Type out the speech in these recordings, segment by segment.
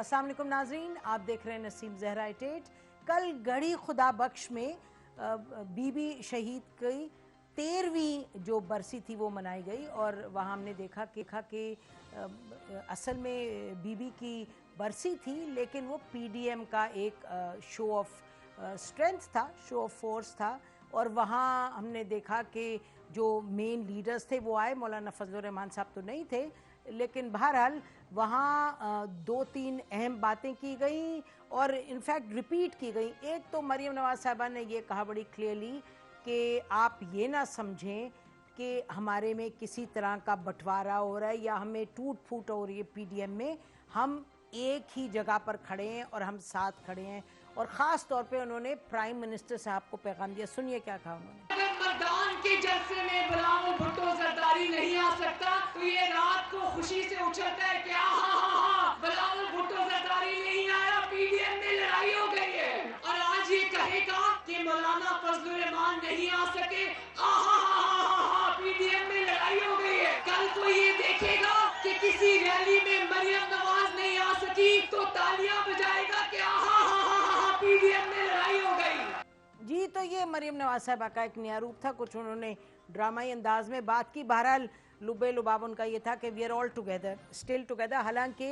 अस्सलाम वालेकुम नाजरीन, आप देख रहे हैं नसीम ज़हरा एटेट। कल गढ़ी खुदा बख्श में बीबी शहीद की 13वीं जो बरसी थी वो मनाई गई और वहाँ हमने देखा कि असल में बीबी की बरसी थी, लेकिन वो पीडीएम का एक शो ऑफ स्ट्रेंथ था, शो ऑफ फोर्स था। और वहाँ हमने देखा कि जो मेन लीडर्स थे वो आए, मौलाना फजलुर रहमान साहब तो नहीं थे, लेकिन बहरहाल वहाँ दो तीन अहम बातें की गई और इनफैक्ट रिपीट की गई। एक तो मरीम नवाज साहिबा ने ये कहा बड़ी क्लियरली कि आप ये ना समझें कि हमारे में किसी तरह का बंटवारा हो रहा है या हमें टूट फूट हो रही है पीडीएम में, हम एक ही जगह पर खड़े हैं और हम साथ खड़े हैं। और ख़ास तौर पे उन्होंने प्राइम मिनिस्टर साहब को पैगाम दिया। सुनिए क्या कहा उन्होंने। अगर मतदान के जलसे में बिलावल भुट्टो जरदारी नहीं आ सकता तो ये रात को खुशी से उछलता है कि बिलावल भुट्टो जरदारी नहीं आया, पीडीएम में लड़ाई हो गई है। और आज ये कहेगा कि मौलाना फजलुर रहमान नहीं आ सके, पीडीएम में लड़ाई हो गई है। कल को ये देखेगा कि किसी रैली में मरियम नवाज नहीं आ सकी तो तालियां बजाएगा कि पीडीएम में लड़ाई हो गई। जी, तो ये मरीम नवाज साहिबा का एक नया रूप था, कुछ उन्होंने ड्रामाई अंदाज में बात की। बहरहाल लुबे लुबाब उनका ये था कि we are all together, still together. हालांकि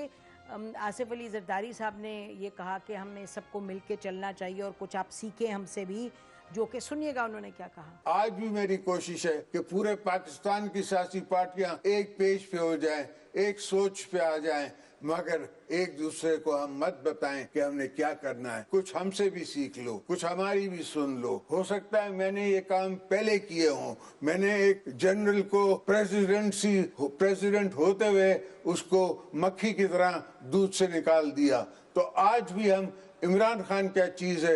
आसिफ अली जरदारी साहब ने ये कहा कि हमें सबको मिल के चलना चाहिए और कुछ आप सीखें हमसे भी, जो कि सुनिएगा उन्होंने क्या कहा। आज भी मेरी कोशिश है कि पूरे पाकिस्तान की सियासी पार्टियां एक पेज पे हो जाएं, एक सोच पे आ जाएं, मगर एक दूसरे को हम मत बताएं कि हमने क्या करना है। कुछ हमसे भी सीख लो, कुछ हमारी भी सुन लो। हो सकता है मैंने ये काम पहले किए हों, मैंने एक जनरल को प्रेसिडेंट होते हुए उसको मक्खी की तरह दूध से निकाल दिया, तो आज भी हम इमरान खान क्या चीज है,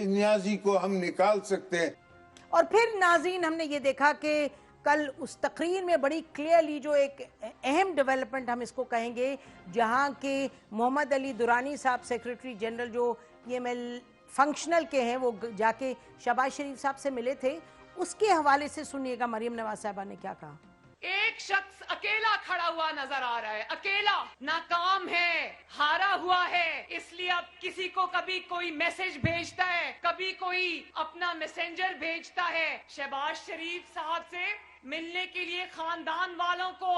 नियाजी को हम निकाल सकते हैं। और फिर नाज़रीन हमने ये देखा कि कल उस तकरीर में बड़ी क्लियरली जो एक अहम डेवलपमेंट हम इसको कहेंगे, जहाँ के मोहम्मद अली दुरानी साहब सेक्रेटरी जनरल जो पीएमएल फंक्शनल के हैं, वो जाके शहबाज शरीफ साहब से मिले थे, उसके हवाले से सुनिएगा मरीम नवाज साहिबा ने क्या कहा। एक शख्स अकेला खड़ा हुआ नजर आ रहा है, अकेला, नाकाम है, हारा हुआ है। इसलिए अब किसी को कभी कोई मैसेज भेजता है, कभी कोई अपना मैसेंजर भेजता है। शहबाज शरीफ साहब से मिलने के लिए खानदान वालों को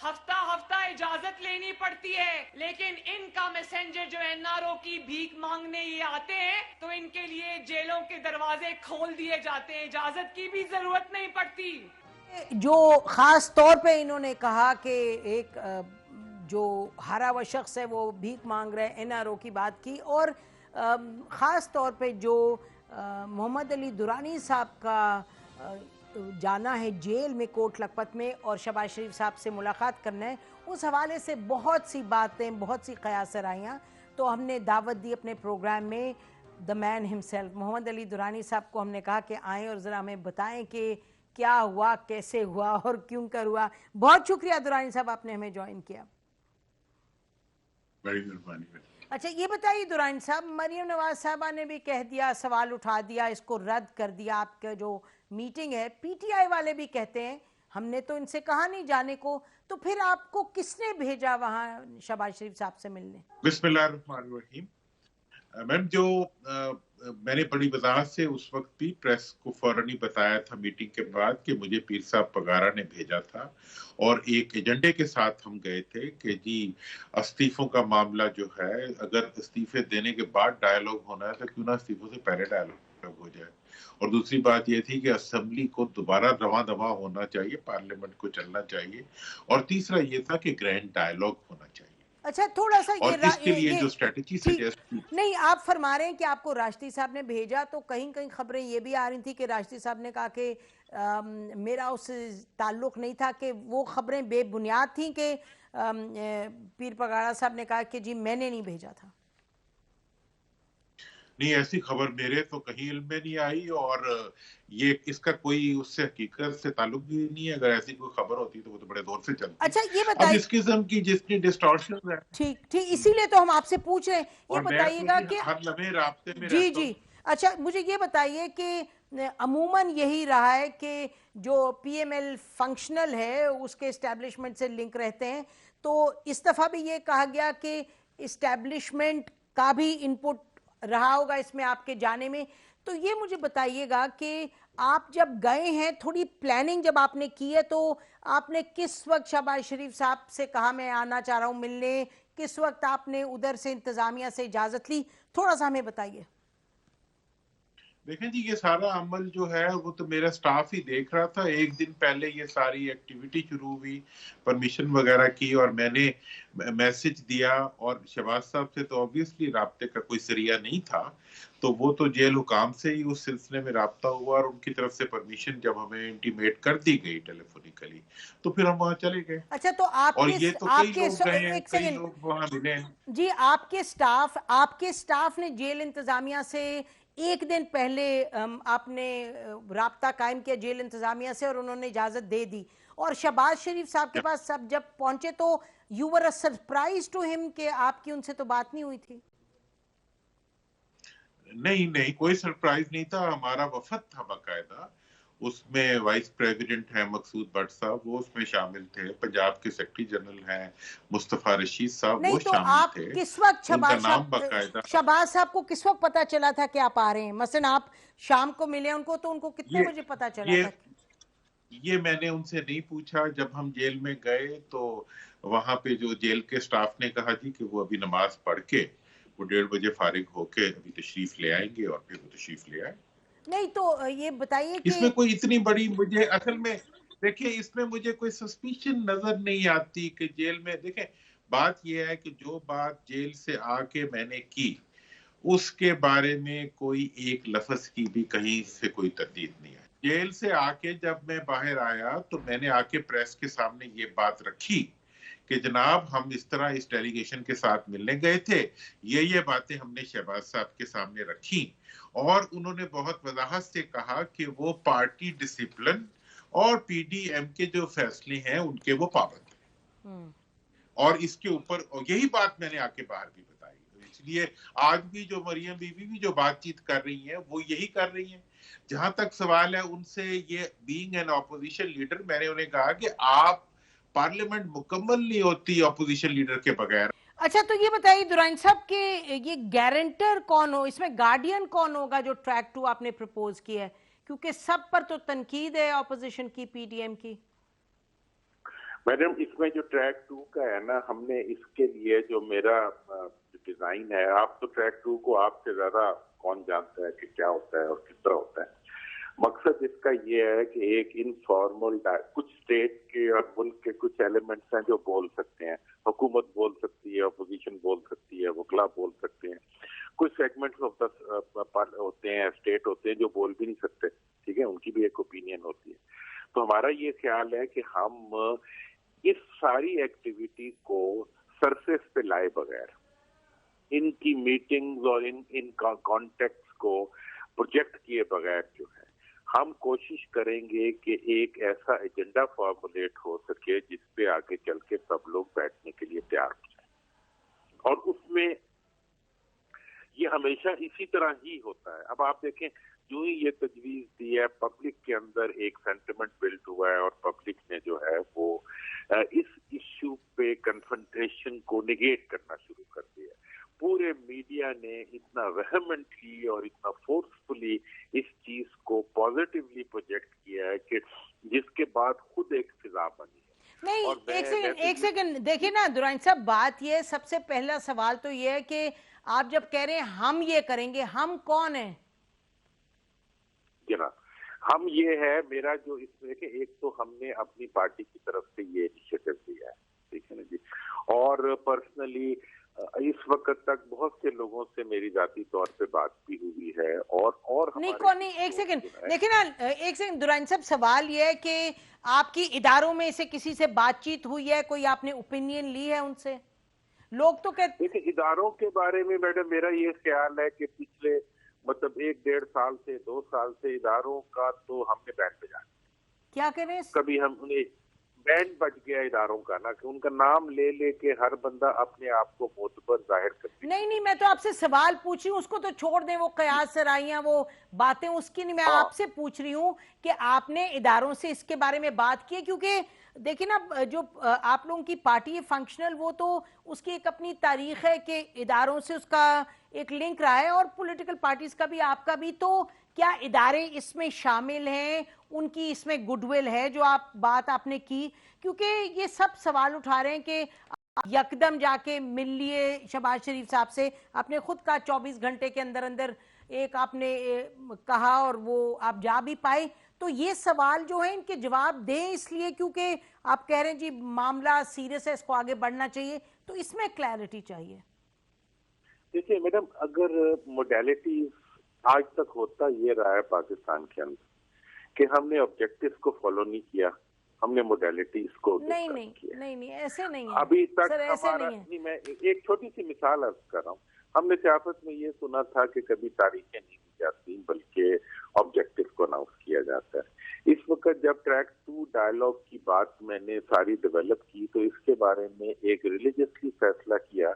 हफ्ता हफ्ता इजाजत लेनी पड़ती है, लेकिन इनका मैसेंजर जो एनआरओ की भीख मांगने ये आते हैं तो इनके लिए जेलों के दरवाजे खोल दिए जाते हैं, इजाजत की भी जरूरत नहीं पड़ती। जो ख़ास तौर पे इन्होंने कहा कि एक जो हारा हुआ शख्स है वो भीख मांग रहे हैं, एनआरओ की बात की। और ख़ास तौर पे जो मोहम्मद अली दुरानी साहब का जाना है जेल में कोट लखपत में और शहबाज शरीफ साहब से मुलाकात करना है, उस हवाले से बहुत सी बातें, बहुत सी क़यास आईं। तो हमने दावत दी अपने प्रोग्राम में the man himself Mohammad Ali Durani साहब को। हमने कहा कि आएँ और ज़रा हमें बताएं कि क्या हुआ, कैसे हुआ और क्यों कर हुआ। बहुत शुक्रिया दुरानी साहब, आपने हमें ज्वाइन किया। बड़ी मेहरबानी। अच्छा ये बताइए दुरानी साहब, मरीम नवाज साहबा ने भी कह दिया, सवाल उठा दिया, इसको रद्द कर दिया। आपका जो मीटिंग है, पीटीआई वाले भी कहते हैं हमने तो इनसे कहा नहीं जाने को, तो फिर आपको किसने भेजा वहाँ शहबाज शरीफ साहब से मिलने? बिस्मिल्लाहिर्रहमानिर्रहीम। मैम, जो मैंने बड़ी वजाहत से उस वक्त भी प्रेस को फौरन ही बताया था मीटिंग के बाद कि मुझे पीर साहब पगारा ने भेजा था और एक एजेंडे के साथ हम गए थे कि जी इस्तीफों का मामला जो है, अगर इस्तीफे देने के बाद डायलॉग होना है तो क्यों ना इस्तीफों से पहले डायलॉग हो जाए। और दूसरी बात ये थी कि असेंबली को दोबारा रवा दवा होना चाहिए, पार्लियामेंट को चलना चाहिए। और तीसरा ये था कि ग्रैंड डायलॉग होना चाहिए। अच्छा थोड़ा सा और इसके लिए जो स्ट्रेटजी सजेस्ट की, नहीं आप फरमा रहे हैं कि आपको राष्ट्रीय साहब ने भेजा, तो कहीं कहीं खबरें ये भी आ रही थी कि राष्ट्रीय साहब ने कहा कि मेरा उससे ताल्लुक नहीं था, कि वो खबरें बेबुनियाद थी कि पीर पगाड़ा साहब ने कहा कि जी मैंने नहीं भेजा था। नहीं, ऐसी खबर मेरे तो कहीं इल्म में नहीं आई और ये इसका कोई उससे हकीकत से ताल्लुक भी नहीं है। अगर ऐसी कोई खबर होती तो वो तो बड़े दौर से चलती। अच्छा ये बताइए, अब इस किस्म की जितनी डिस्टॉर्शन है, ठीक ठीक, इसीलिए तो हम आपसे पूछ रहे हैं। ये बताइएगा कि हर लम्हे राब्ते में जी जी, अच्छा मुझे ये बताइए कि अमूमन यही रहा है कि जो पीएमएल फंक्शनल है उसके एस्टेब्लिशमेंट से लिंक रहते हैं, तो इस दफ़ा भी ये कहा गया कि इस्टेब्लिशमेंट का भी इनपुट रहा होगा इसमें आपके जाने में। तो ये मुझे बताइएगा कि आप जब गए हैं, थोड़ी प्लानिंग जब आपने की है, तो आपने किस वक्त शहबाज शरीफ साहब से कहा मैं आना चाह रहा हूँ मिलने, किस वक्त आपने उधर से इंतजामिया से इजाजत ली, थोड़ा सा हमें बताइए। देखें जी, ये सारा अमल जो है वो तो मेरा स्टाफ ही देख रहा था। एक दिन पहले ये सारी एक्टिविटी शुरू हुई, परमिशन वगैरह की, और मैंने मैसेज दिया। और शहबाज साहब से तो ऑब्वियसली राब्ते का कोई जरिया नहीं था, तो वो तो जेल हुकाम से ही उस सिलसिले में राब्ता हुआ, और उनकी तरफ से परमिशन जब हमें इंटीमेट कर दी गई टेलीफोनिकली, तो फिर हम वहां चले गए। अच्छा, तो और आपके ये तो कई लोग गए हैं, एक कई सेकंड लोग वहां मिले। जी, आपके स्टाफ ने जेल इंतजामिया से एक दिन पहले आपने राब्ता कायम किया जेल इंतजामिया से और उन्होंने इजाजत दे दी, और शहबाज शरीफ साहब के पास सब जब पहुंचे तो you were a surprise to him कि आपकी उनसे तो बात नहीं हुई थी? नहीं नहीं, कोई सरप्राइज नहीं था। हमारा वफद था बाकायदा, उसमें वाइस प्रेसिडेंट है मकसूद भट्ट साहब, वो उसमें शामिल थे। पंजाब के सेक्रेटरी जनरल हैं मुस्तफा रशीद साहब, नहीं, वो तो शामिल आप थे। किस वक्त उनका नाम बाकायदा शहबाज साहब को किस वक्त पता चला था कि आप आ रहे हैं? मसलन आप शाम को मिले उनको, तो उनको कितने ये बजे पता चला ये था? ये मैंने उनसे नहीं पूछा। जब हम जेल में गए तो वहां पे जो जेल के स्टाफ ने कहा जी कि वो अभी नमाज पढ़ के वो 1:30 बजे फारिग होके अभी तशरीफ ले आएंगे, और फिर वो तशरीफ ले आए। नहीं, तो ये बताइए कि इसमें कोई इतनी बड़ी, मुझे असल में देखिए, इसमें मुझे कोई सस्पिशन नजर नहीं आती कि जेल में, देखें बात यह है कि जो बात जेल से आके मैंने की उसके बारे में कोई एक लफ्ज की भी कहीं से कोई तरदीद नहीं है। जेल से आके जब मैं बाहर आया तो मैंने आके प्रेस के सामने ये बात रखी कि जनाब हम इस तरह इस डेलीगेशन के साथ मिलने गए थे, ये बातें हमने शहबाज साहब के सामने रखी, और उन्होंने बहुत वजाहत से कहा कि वो पार्टी डिसिप्लिन और पीडीएम के जो फैसले हैं उनके वो पाबंद हैं। और इसके ऊपर, और यही बात मैंने आके बाहर भी बताई। तो इसलिए आज भी जो मरियम बीबी भी जो बातचीत कर रही हैं वो यही कर रही हैं। जहां तक सवाल है उनसे, ये बीइंग एन ऑपोजिशन लीडर, मैंने उन्हें कहा कि आप, पार्लियामेंट मुकम्मल नहीं होती ऑपोजिशन लीडर के बगैर। अच्छा, तो ये बताइए दुरानी साहब कि ये गारंटर कौन हो, इसमें गार्डियन कौन होगा जो ट्रैक 2 आपने प्रपोज किया है? क्योंकि सब पर तो तनकीद है ऑपोजिशन की, पीडीएम की। मैडम, इसमें जो ट्रैक 2 का है ना, हमने इसके लिए जो मेरा डिजाइन है, आप तो ट्रैक 2 को आपसे ज्यादा कौन जानता है कि क्या होता है और किस तरह होता है। मकसद इसका ये है कि एक इनफॉर्मल, कुछ स्टेट के और मुल्क के कुछ एलिमेंट्स हैं जो बोल सकते हैं, हुकूमत बोल सकती है, अपोजिशन बोल सकती है, वकला बोल सकते हैं, कुछ सेगमेंट्स ऑफ द होते हैं, स्टेट होते हैं जो बोल भी नहीं सकते, ठीक है, उनकी भी एक ओपिनियन होती है। तो हमारा ये ख्याल है कि हम इस सारी एक्टिविटी को सरफेस पे लाए बगैर, इनकी मीटिंग्स और इन कॉन्टेक्ट्स को प्रोजेक्ट किए बगैर जो है, हम कोशिश करेंगे कि एक ऐसा एजेंडा फॉर्मुलेट हो सके जिसपे आगे चल के सब लोग बैठने के लिए तैयार हो जाए। और उसमें ये हमेशा इसी तरह ही होता है। अब आप देखें, जो ही ये तजवीज दी है, पब्लिक के अंदर एक सेंटिमेंट बिल्ड हुआ है, और पब्लिक ने जो है वो इस इश्यू पे कन्फ्रंटेशन को निगेट करना शुरू कर दिया। पूरे मीडिया ने इतना वेहेमेंटली और इतना फोर्सफुली इस चीज को पॉजिटिवली प्रोजेक्ट किया है कि जिसके बाद खुद एक फिजा बनी है। नहीं, और एक सेकंड देखिए ना दुरानी साहब, बात ये, सबसे पहला सवाल तो ये है कि आप जब कह रहे हैं हम ये करेंगे, हम कौन है? जनाब, हम ये है, मेरा जो इसमें कि एक तो हमने अपनी पार्टी की तरफ से ये इनिशिएटिव लिया है, ठीक है ना जी। और पर्सनली इस वक्त तक बहुत से लोगों से मेरी जाती तौर पे बात भी हुई है, और नहीं कौन नहीं, एक सेकंड देखिए ना, एक सेकंड दुरानी साहब, सवाल ये है कि आपकी इदारों में से किसी से बातचीत हुई है, कोई आपने ओपिनियन ली है उनसे? लोग तो कहते, देखिए इदारों के बारे में मैडम मेरा ये ख्याल है कि पिछले मतलब 1-1.5 साल से 2 साल से इदारों का तो हमने बैंड बजा, क्या कह रहे हैं, कभी हम उन्हें बैंड बच गया इदारों का ना, कि उनका नाम ले लेके हर बंदा अपने आप को मोतबर जाहिर करते। नहीं, मैं तो आपसे सवाल पूछ रही हूँ, उसको तो छोड़ दें, वो कयास सराइयां वो बातें उसकी नहीं, मैं आपसे पूछ रही हूँ कि आपने इदारों से इसके बारे में बात की है? क्योंकि देखिए ना, जो आप लोगों की पार्टी है फंक्शनल, वो तो उसकी एक अपनी तारीख है कि इदारों से उसका एक लिंक रहा है, और पॉलिटिकल पार्टीज का भी, आपका भी। तो क्या इदारे इसमें शामिल हैं, उनकी इसमें गुडविल है, जो बात आपने की? क्योंकि ये सब सवाल उठा रहे हैं कि यकदम जाके मिल लिए शहबाज शरीफ साहब से, आपने खुद कहा 24 घंटे के अंदर अंदर एक आपने कहा और वो आप जा भी पाए। तो ये सवाल जो है इनके जवाब दें, इसलिए क्योंकि आप कह रहे हैं जी मामला सीरियस है, इसको आगे बढ़ना चाहिए, तो इसमें क्लैरिटी चाहिए। देखिए मैडम, अगर मोडेलिटी आज तक होता ये रहा है पाकिस्तान के अंदर कि हमने ऑब्जेक्टिव को फॉलो नहीं किया, हमने मोडेलिटीज को नहीं, ऐसे नहीं है अभी तक सर, ऐसे हमारा नहीं है। मैं एक छोटी सी मिसाल अर्ज कर रहा हूँ। हमने सियासत में ये सुना था कि कभी तारीखें नहीं दी जाती बल्कि ऑब्जेक्टिव को अनाउंस किया जाता है। इस वक्त जब ट्रैक 2 डायलॉग की बात मैंने सारी डेवलप की, तो इसके बारे में एक रिलीजियसली फैसला किया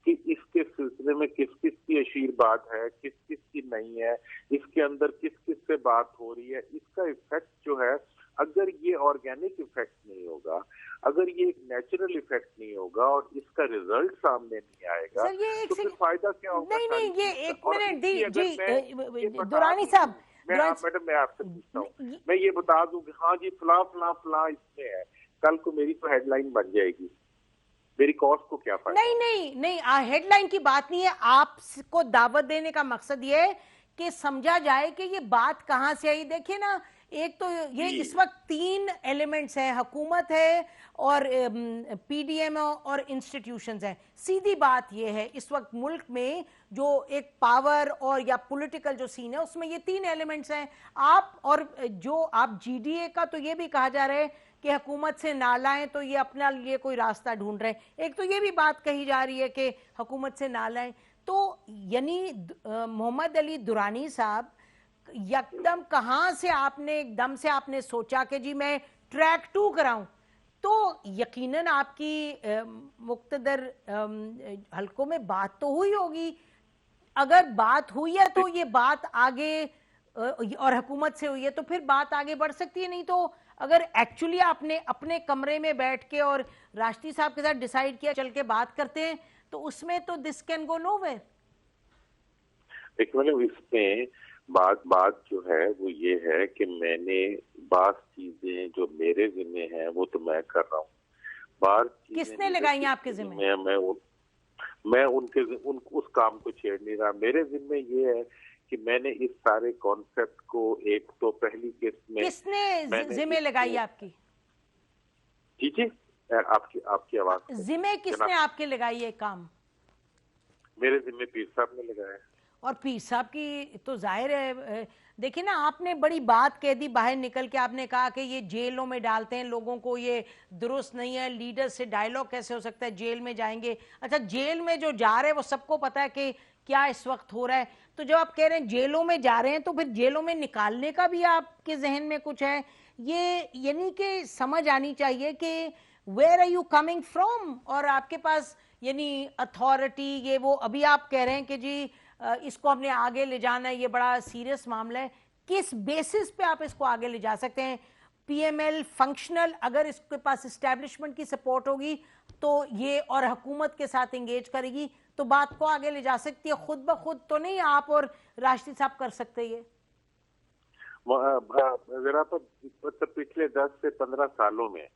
कि इसके सिलसिले में किस किस की अशीरबाद है, किस किस की नहीं है, इसके अंदर किस किस से बात हो रही है, इसका इफेक्ट जो है, अगर ये ऑर्गेनिक इफेक्ट नहीं होगा, अगर ये एक नेचुरल इफेक्ट नहीं होगा और इसका रिजल्ट सामने नहीं आएगा, तो फिर फायदा क्या होगा? नहीं, ये एक मिनट जी दुरानी साहब, मैडम मैं आपसे पूछता हूँ, मैं ये बता दूं कि हाँ जी फला फला फला इसमें है, कल को मेरी तो हेडलाइन बन जाएगी, मेरी कॉस्ट को क्या फायदा? नहीं, हेडलाइन की बात नहीं है। आपको दावत देने का मकसद ये है कि समझा जाए कि ये बात कहां से आई। देखिए ना, एक तो ये इस वक्त 3 एलिमेंट्स हैं, हुकूमत है और पीडीएम और इंस्टीट्यूशंस हैं। सीधी बात ये है, इस वक्त मुल्क में जो एक पावर और या पॉलिटिकल जो सीन है, उसमें ये 3 एलिमेंट्स हैं। आप जीडीए का तो ये भी कहा जा रहा है कि हुकूमत से ना लाएं, तो ये अपना लिए कोई रास्ता ढूंढ रहे हैं। एक तो ये भी बात कही जा रही है कि हुकूमत से ना लाएं। तो यानी मोहम्मद अली दुरानी साहब, यकदम कहां से आपने एकदम से आपने सोचा कि जी मैं ट्रैक 2 कराऊं? तो यकीनन आपकी मुक्तदर हलकों में बात तो हुई होगी। अगर बात हुई है तो ये बात आगे और हुकूमत से हुई है तो फिर बात आगे बढ़ सकती है। नहीं तो अगर एक्चुअली आपने अपने कमरे में बैठ के और राष्ट्रीय साहब के साथ डिसाइड किया चल के बात करते हैं, तो उसमें तो दिस कैन गो नोवेयर। देखिए मतलब इसमें बात जो है वो ये है कि मैंने बात चीजें जो मेरे जिम्मे हैं वो तो मैं कर रहा हूँ। बात किसने लगाई आपके जिम्मे? मैं उस काम को छेड़ नहीं रहा। मेरे जिम्मे ये है कि मैंने इस सारे कॉन्सेप्ट को, एक तो पहली केस में किसने जिम्मे लगाई आपकी? जी आपकी आवाज जिम्मे किसने आपके लगाई है काम? मेरे जिम्मे पीर साहब ने लगाया। और पीर साहब की तो जाहिर है, देखिए ना, आपने बड़ी बात कह दी बाहर निकल के। आपने कहा कि ये जेलों में डालते हैं लोगों को, ये दुरुस्त नहीं है, लीडर से डायलॉग कैसे हो सकता है, जेल में जाएंगे। अच्छा, जेल में जो जा रहे हैं वो सबको पता है कि क्या इस वक्त हो रहा है। तो जब आप कह रहे हैं जेलों में जा रहे हैं, तो फिर जेलों में निकालने का भी आपके जहन में कुछ है? ये यानी कि समझ आनी चाहिए कि where are you coming from, और आपके पास यानी अथॉरिटी ये वो। अभी आप कह रहे हैं कि जी इसको हमने आगे ले जाना है, ये बड़ा सीरियस मामला है। किस बेसिस पे आप इसको आगे ले जा सकते हैं? पीएमएल फंक्शनल, अगर इसके पास एस्टेब्लिशमेंट की सपोर्ट होगी तो ये, और हुकूमत के साथ एंगेज करेगी तो बात को आगे ले जा सकती है। खुद ब खुद तो नहीं आप और राष्ट्रीय साहब कर सकते ये। जरा पिछले 10 से 15 सालों में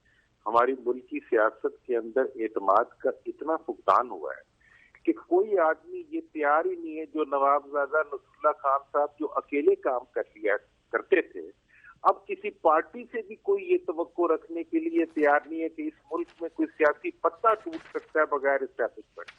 हमारी मुल्क की सियासत के अंदर एतमाद का इतना फुकदान हुआ है कि कोई आदमी ये तैयार ही नहीं है। जो नवाबजादा नसरुल्लाह खान साहब जो अकेले काम करते थे, अब किसी पार्टी से भी कोई ये तवक्को रखने के लिए तैयार नहीं है कि इस मुल्क में कोई सियासी पत्ता टूट सकता है बगैर एस्टैब्लिशमेंट।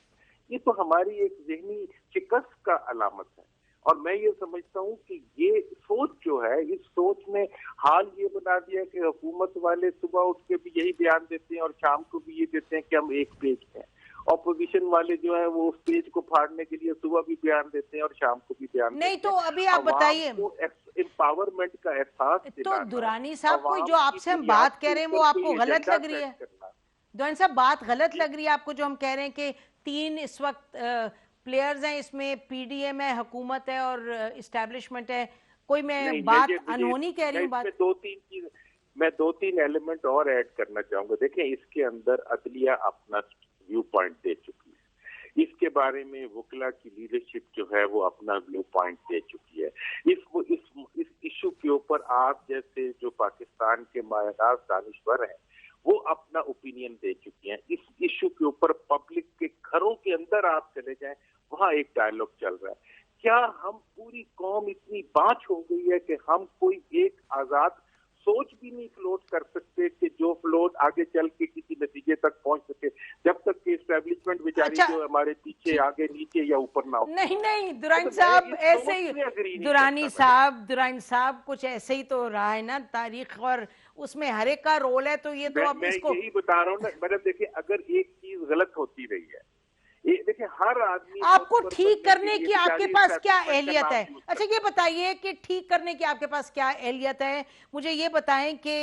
ये तो हमारी एक ज़हनी शिकस्त का अलामत है। और मैं ये समझता हूँ कि ये सोच जो है, इस सोच ने हाल ये बना दिया कि हुकूमत वाले सुबह उठ के भी यही बयान देते हैं और शाम को भी ये देते हैं कि हम एक पेज पे हैं। ऑपोजिशन वाले जो है वो उस पेज को फाड़ने के लिए सुबह भी बयान देते हैं और शाम को भी बयान नहीं देते हैं। तो अभी आप बताइए, एम्पावरमेंट का एहसास तो दिलाना, दुरानी साहब कोई अवाम जो आपसे हम की बात कह रहे हैं वो ऊपर आपको कोई गलत एजेंडा लग रही है? सेट करना। दुरानी साहब बात गलत लग रही है आपको जो हम कह रहे हैं कि 3 इस वक्त प्लेयर्स हैं, इसमें पीडीएम है, हुकूमत है और इस्टेब्लिशमेंट है? कोई मैं बात अनहोनी कह रही हूँ? बात मैं दो तीन एलिमेंट और ऐड करना चाहूंगा। देखें, इसके अंदर अदलिया अपना व्यू पॉइंट दे चुकी है, इसके बारे में वकला की लीडरशिप जो है वो अपना व्यू पॉइंट दे चुकी है। इस इशू के ऊपर आप जैसे जो पाकिस्तान के मायदार दानिश्वर हैं वो अपना ओपिनियन दे चुकी हैं। इस इशू के ऊपर पब्लिक के घरों के अंदर आप चले जाएं, वहां एक डायलॉग चल रहा है। क्या हम पूरी कौम इतनी बाँझ हो गई है कि हम कोई एक आजाद सोच भी नहीं फ्लोट कर सकते कि जो फ्लोट आगे चल के किसी नतीजे तक पहुंच सके, जब तक कि एस्टेब्लिशमेंट बेचारी जो हमारे पीछे आगे नीचे या ऊपर ना हो? नहीं दुरानी साहब, ऐसे ही दुरानी साहब कुछ ऐसे ही तो रहा है ना तारीख, और उसमें हर एक का रोल है। तो ये तो अब मैं इसको यही बता रहा हूँ ना मैडम, देखिए अगर एक चीज गलत होती रही है, देखिए हर आदमी आपको ठीक करने की आपके पास क्या एहलियत है? अच्छा ये बताइए कि ठीक करने की आपके पास क्या एहलियत है? मुझे ये बताएं कि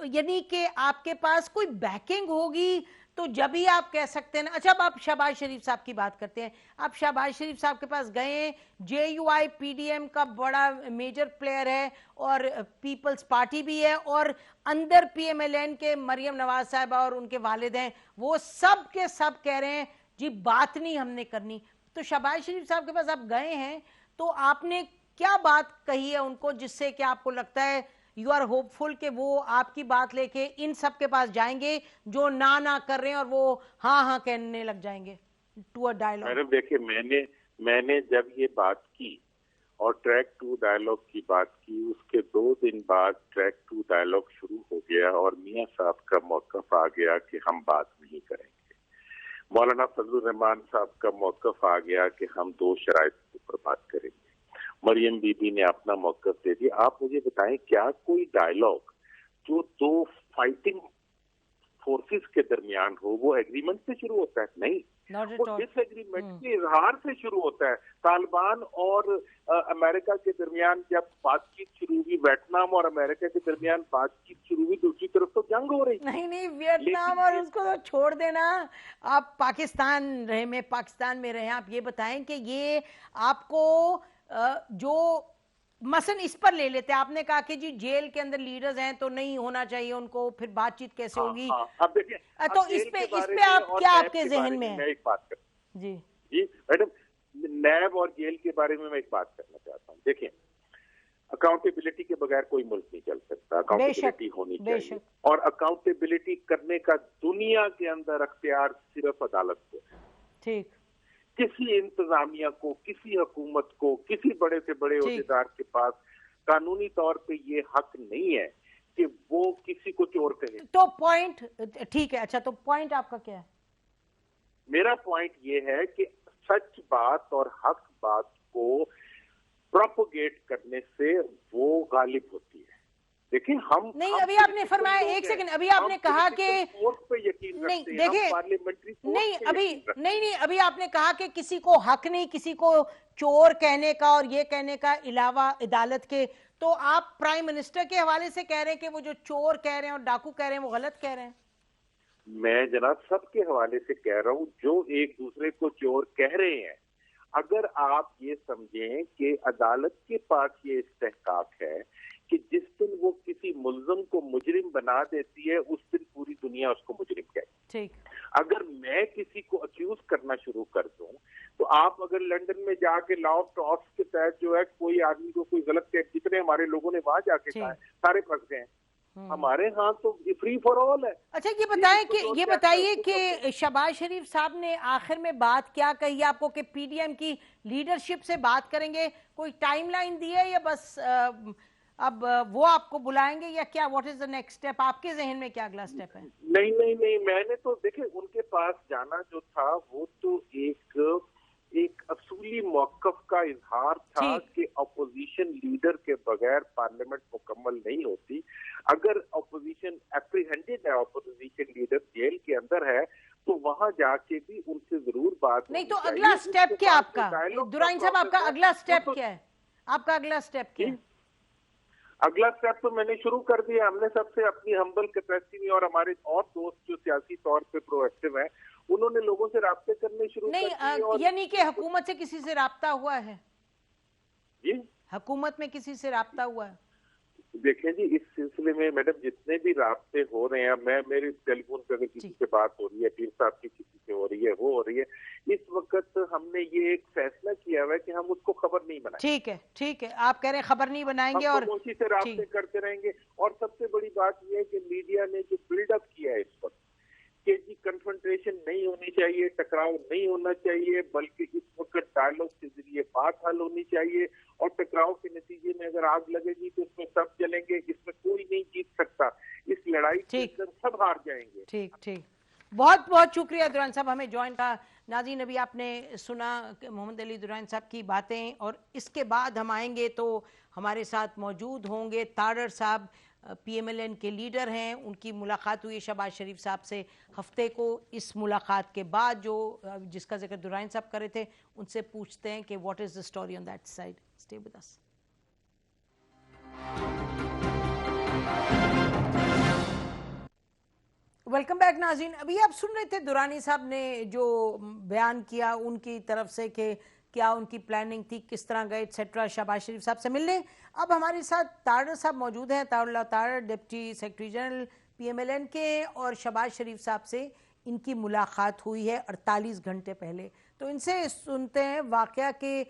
यानी कि आपके पास कोई बैकिंग होगी तो जब ही आप कह सकते हैं ना। अच्छा अब आप शहबाज शरीफ साहब की बात करते हैं। आप शहबाज शरीफ साहब के पास गए, JUI पीडीएम का बड़ा मेजर प्लेयर है और पीपल्स पार्टी भी है, और अंदर PMLN के मरियम नवाज साहिबा और उनके वालिद हैं, वो सब के सब कह रहे हैं जी बात नहीं हमने करनी। तो शहबाज शरीफ साहब के पास आप गए हैं तो आपने क्या बात कही है उनको जिससे कि आपको लगता है यू आर होपफुल कि वो आपकी बात लेके इन सब के पास जाएंगे जो ना कर रहे हैं और वो हाँ कहने लग जाएंगे टू अ डायलॉग? मैडम देखिए, मैंने जब ये बात की और ट्रैक 2 डायलॉग की बात की, उसके 2 दिन बाद ट्रैक 2 डायलॉग शुरू हो गया और मियां साहब का मौकफ आ गया कि हम बात नहीं करेंगे। मौलाना फजलुर रहमान साहब का मौकफ आ गया कि हम 2 शराइत के ऊपर बात करेंगे। मरियम बीबी ने अपना मौकफ दे दिया। आप मुझे बताएं, क्या कोई डायलॉग जो 2 फाइटिंग फोर्सेस के दरमियान हो वो एग्रीमेंट से शुरू होता है? नहीं, वो डिसएग्रीमेंट के इजहार से शुरू होता है। तालिबान और अमेरिका के दरमियान जब बातचीत शुरू हुई, वियतनाम और अमेरिका के दरमियान बातचीत शुरू हुई, दूसरी तरफ तो जंग हो रही। नहीं वियतनाम और उसको तो छोड़ देना, आप पाकिस्तान में रहे। आप ये बताएं कि ये आपको जो मसलन इस पर ले लेते हैं, आपने कहा कि जी जेल के अंदर लीडर्स हैं तो नहीं होना चाहिए उनको, फिर बातचीत कैसे होगी? अब देखिए, तो इस पे आप क्या आपके जहन में है? मैं एक बात कर जी मैडम, नैब और जेल के बारे में मैं एक बात करना चाहता हूँ। देखिए, अकाउंटेबिलिटी के बगैर कोई मुल्क नहीं चल सकता। अकाउंटेबिलिटी होनी चाहिए, और अकाउंटेबिलिटी करने का दुनिया के अंदर अख्तियार सिर्फ अदालत को है। ठीक, किसी इंतजामिया को, किसी हुकूमत को, किसी बड़े से बड़े ओहदेदार के पास कानूनी तौर पे ये हक नहीं है कि वो किसी को चोर कहे। तो पॉइंट ठीक है। अच्छा तो पॉइंट आपका क्या है? मेरा पॉइंट ये है कि सच बात और हक बात को प्रोपोगेट करने से वो गालिब होती है। देखिए हम नहीं, अभी आपने फरमाया, एक सेकंड, अभी आपने कहा कि नहीं, देखिए नहीं, अभी आपने कहा कि किसी को हक नहीं किसी को चोर कहने का और ये कहने का अलावा अदालत के। तो आप प्राइम मिनिस्टर के हवाले से कह रहे हैं कि वो जो चोर कह रहे हैं और डाकू कह रहे हैं वो गलत कह रहे हैं? मैं जनाब सबके हवाले से कह रहा हूं जो एक दूसरे को चोर कह रहे हैं। अगर आप ये समझें कि अदालत के पास ये इस्तेहकाक है कि जिस दिन वो किसी मुल्ज़िम को मुजरिम बना देती है उस दिन पूरी दुनिया उसको मुजरिम कहे। ठीक, अगर मैं किसी को अक्यूज करना शुरू कर दूं तो आप अगर लंदन में जाके लॉ ऑफ टॉर्ट्स के तहत जो है कोई आदमी को कोई गलत कह, जितने हमारे लोगों ने वहां जाके कहा सारे फंस गए। हमारे यहाँ तो फ्री फॉर ऑल है। अच्छा ये बताइए कि शहबाज शरीफ साहब ने आखिर में बात क्या कही आपको कि पीडीएम की लीडरशिप से बात करेंगे? कोई टाइमलाइन दी है या बस अब वो आपको बुलाएंगे या क्या? What is the next step? आपके जहन में क्या अगला स्टेप है? नहीं, मैंने तो देखिए उनके पास जाना जो था वो तो एक असूली मौकफ का इजहार था कि अपोजिशन लीडर के बगैर पार्लियामेंट मुकम्मल नहीं होती। अगर अपोजिशन एप्रीहेंडेड है, अपोजिशन लीडर जेल के अंदर है, तो वहां जाके भी उनसे जरूर बात नहीं। तो अगला स्टेप क्या आपका दुरानी साहब, आपका अगला स्टेप क्या है? आपका अगला स्टेप क्या है? अगला स्टेप तो मैंने शुरू कर दिया। हमने सबसे अपनी हम्बल कैपेसिटी में, और हमारे और दोस्त जो सियासी तौर पे प्रोएक्टिव हैं, उन्होंने लोगों से राब्ते करने शुरू कर दिए। और यानी कि हुकूमत से किसी से राब्ता हुआ है? जी, हुकूमत में किसी से राब्ता हुआ है? देखें जी, इस सिलसिले में मैडम जितने भी राब्ते हो रहे हैं, मैं मेरे टेलीफोन पे अगर किसी से बात हो रही है, पीर साहब की किसी से हो रही है, वो हो रही है, इस वक्त हमने ये एक फैसला किया हुआ है कि हम उसको खबर नहीं बनाएंगे। ठीक है, ठीक है, आप कह रहे हैं खबर नहीं बनाएंगे और खामोशी से राब्ते करते रहेंगे। और सबसे बड़ी बात यह है कि मीडिया ने जो बिल्डअप किया है इस वक्त कि जी कन्फ्रंटेशन नहीं होनी चाहिए, टकराव नहीं होना चाहिए, बल्कि इस वक्त डायलॉग के जरिए बात हल होनी चाहिए, और टकराव के नतीजे में अगर आग लगेगी तो उसमें सब जलेंगे, इसमें कोई नहीं जीत सकता, इस लड़ाई के अंदर सब हार जाएंगे। ठीक ठीक, बहुत बहुत शुक्रिया दुरान साहब, हमें ज्वाइन का। नाज़रीन, अभी आपने सुना मोहम्मद अली दुरान साहब की बातें, और इसके बाद हम आएंगे तो हमारे साथ मौजूद होंगे तारड़ साहब, PMLN के लीडर हैं। उनकी मुलाकात हुई शहबाज शरीफ साहब से हफ्ते को। इस मुलाकात के बाद जो जिसका जिक्र दुरान साहब कर रहे थे, उनसे पूछते हैं कि what is the story on that side. Stay with us. Welcome back नाज़रीन। अभी आप सुन रहे थे दुरानी साहब ने जो बयान किया उनकी तरफ से कि क्या उनकी प्लानिंग थी, किस तरह गए एक्सेट्रा शहबाज शरीफ साहब से मिलने। अब हमारे साथ तारड़ साहब मौजूद हैं, Tarullah Tarar, deputy secretary general PMLN के, और शहबाज शरीफ साहब से इनकी मुलाकात हुई है 48 घंटे पहले। तो इनसे सुनते हैं वाक़या के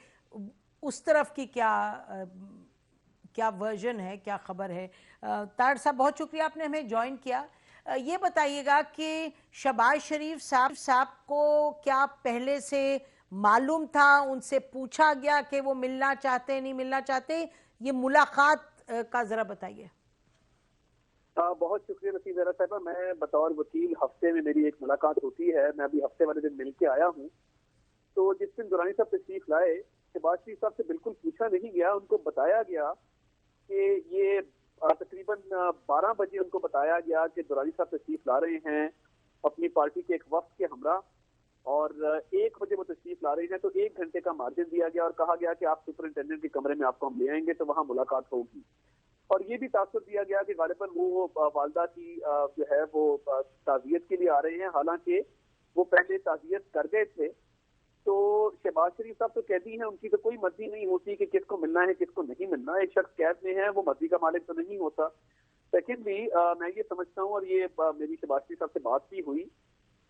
उस तरफ की क्या वर्जन है, क्या खबर है। तारड़ साहब, बहुत शुक्रिया आपने हमें ज्वाइन किया। ये बताइएगा कि शहबाज शरीफ साहब को क्या पहले से मालूम था, उनसे पूछा गया कि वो मिलना चाहते नहीं मिलना चाहते? ये मुलाकात का जरा बताइए। बहुत शुक्रिया नसीम ज़हरा साहबा। मैं बतौर वकील, हफ्ते में मेरी एक मुलाकात होती है, मैं अभी हफ्ते वाले दिन मिल के आया हूँ। तो जिस दिन दुरानी साहब तशरीफ लाए, शहबाज शरीफ साहब से बिल्कुल पूछा नहीं गया, उनको बताया गया कि ये तकरीबन 12 बजे उनको बताया गया कि दुरानी साहब तशरीफ ला रहे हैं अपनी पार्टी के एक वफ्द के हमरा, और 1 बजे वो तशरीफ ला रहे हैं। तो 1 घंटे का मार्जिन दिया गया और कहा गया कि आप सुपरिंटेंडेंट के कमरे में आपको हम ले आएंगे, तो वहाँ मुलाकात होगी। और ये भी तासुर दिया गया कि गालिबन वो वालदा की जो है वो ताज़ियत के लिए आ रहे हैं, हालांकि वो पहले ताज़ियत कर गए थे। तो शहबाज शरीफ साहब तो कैदी हैं, उनकी तो कोई मर्जी नहीं होती कि किसको मिलना है किसको नहीं मिलना। एक शख्स कैद में है, वो मर्जी का मालिक तो नहीं होता। सेकेंडली, मैं ये समझता हूँ, और ये मेरी शहबाज शरीफ साहब से बात भी हुई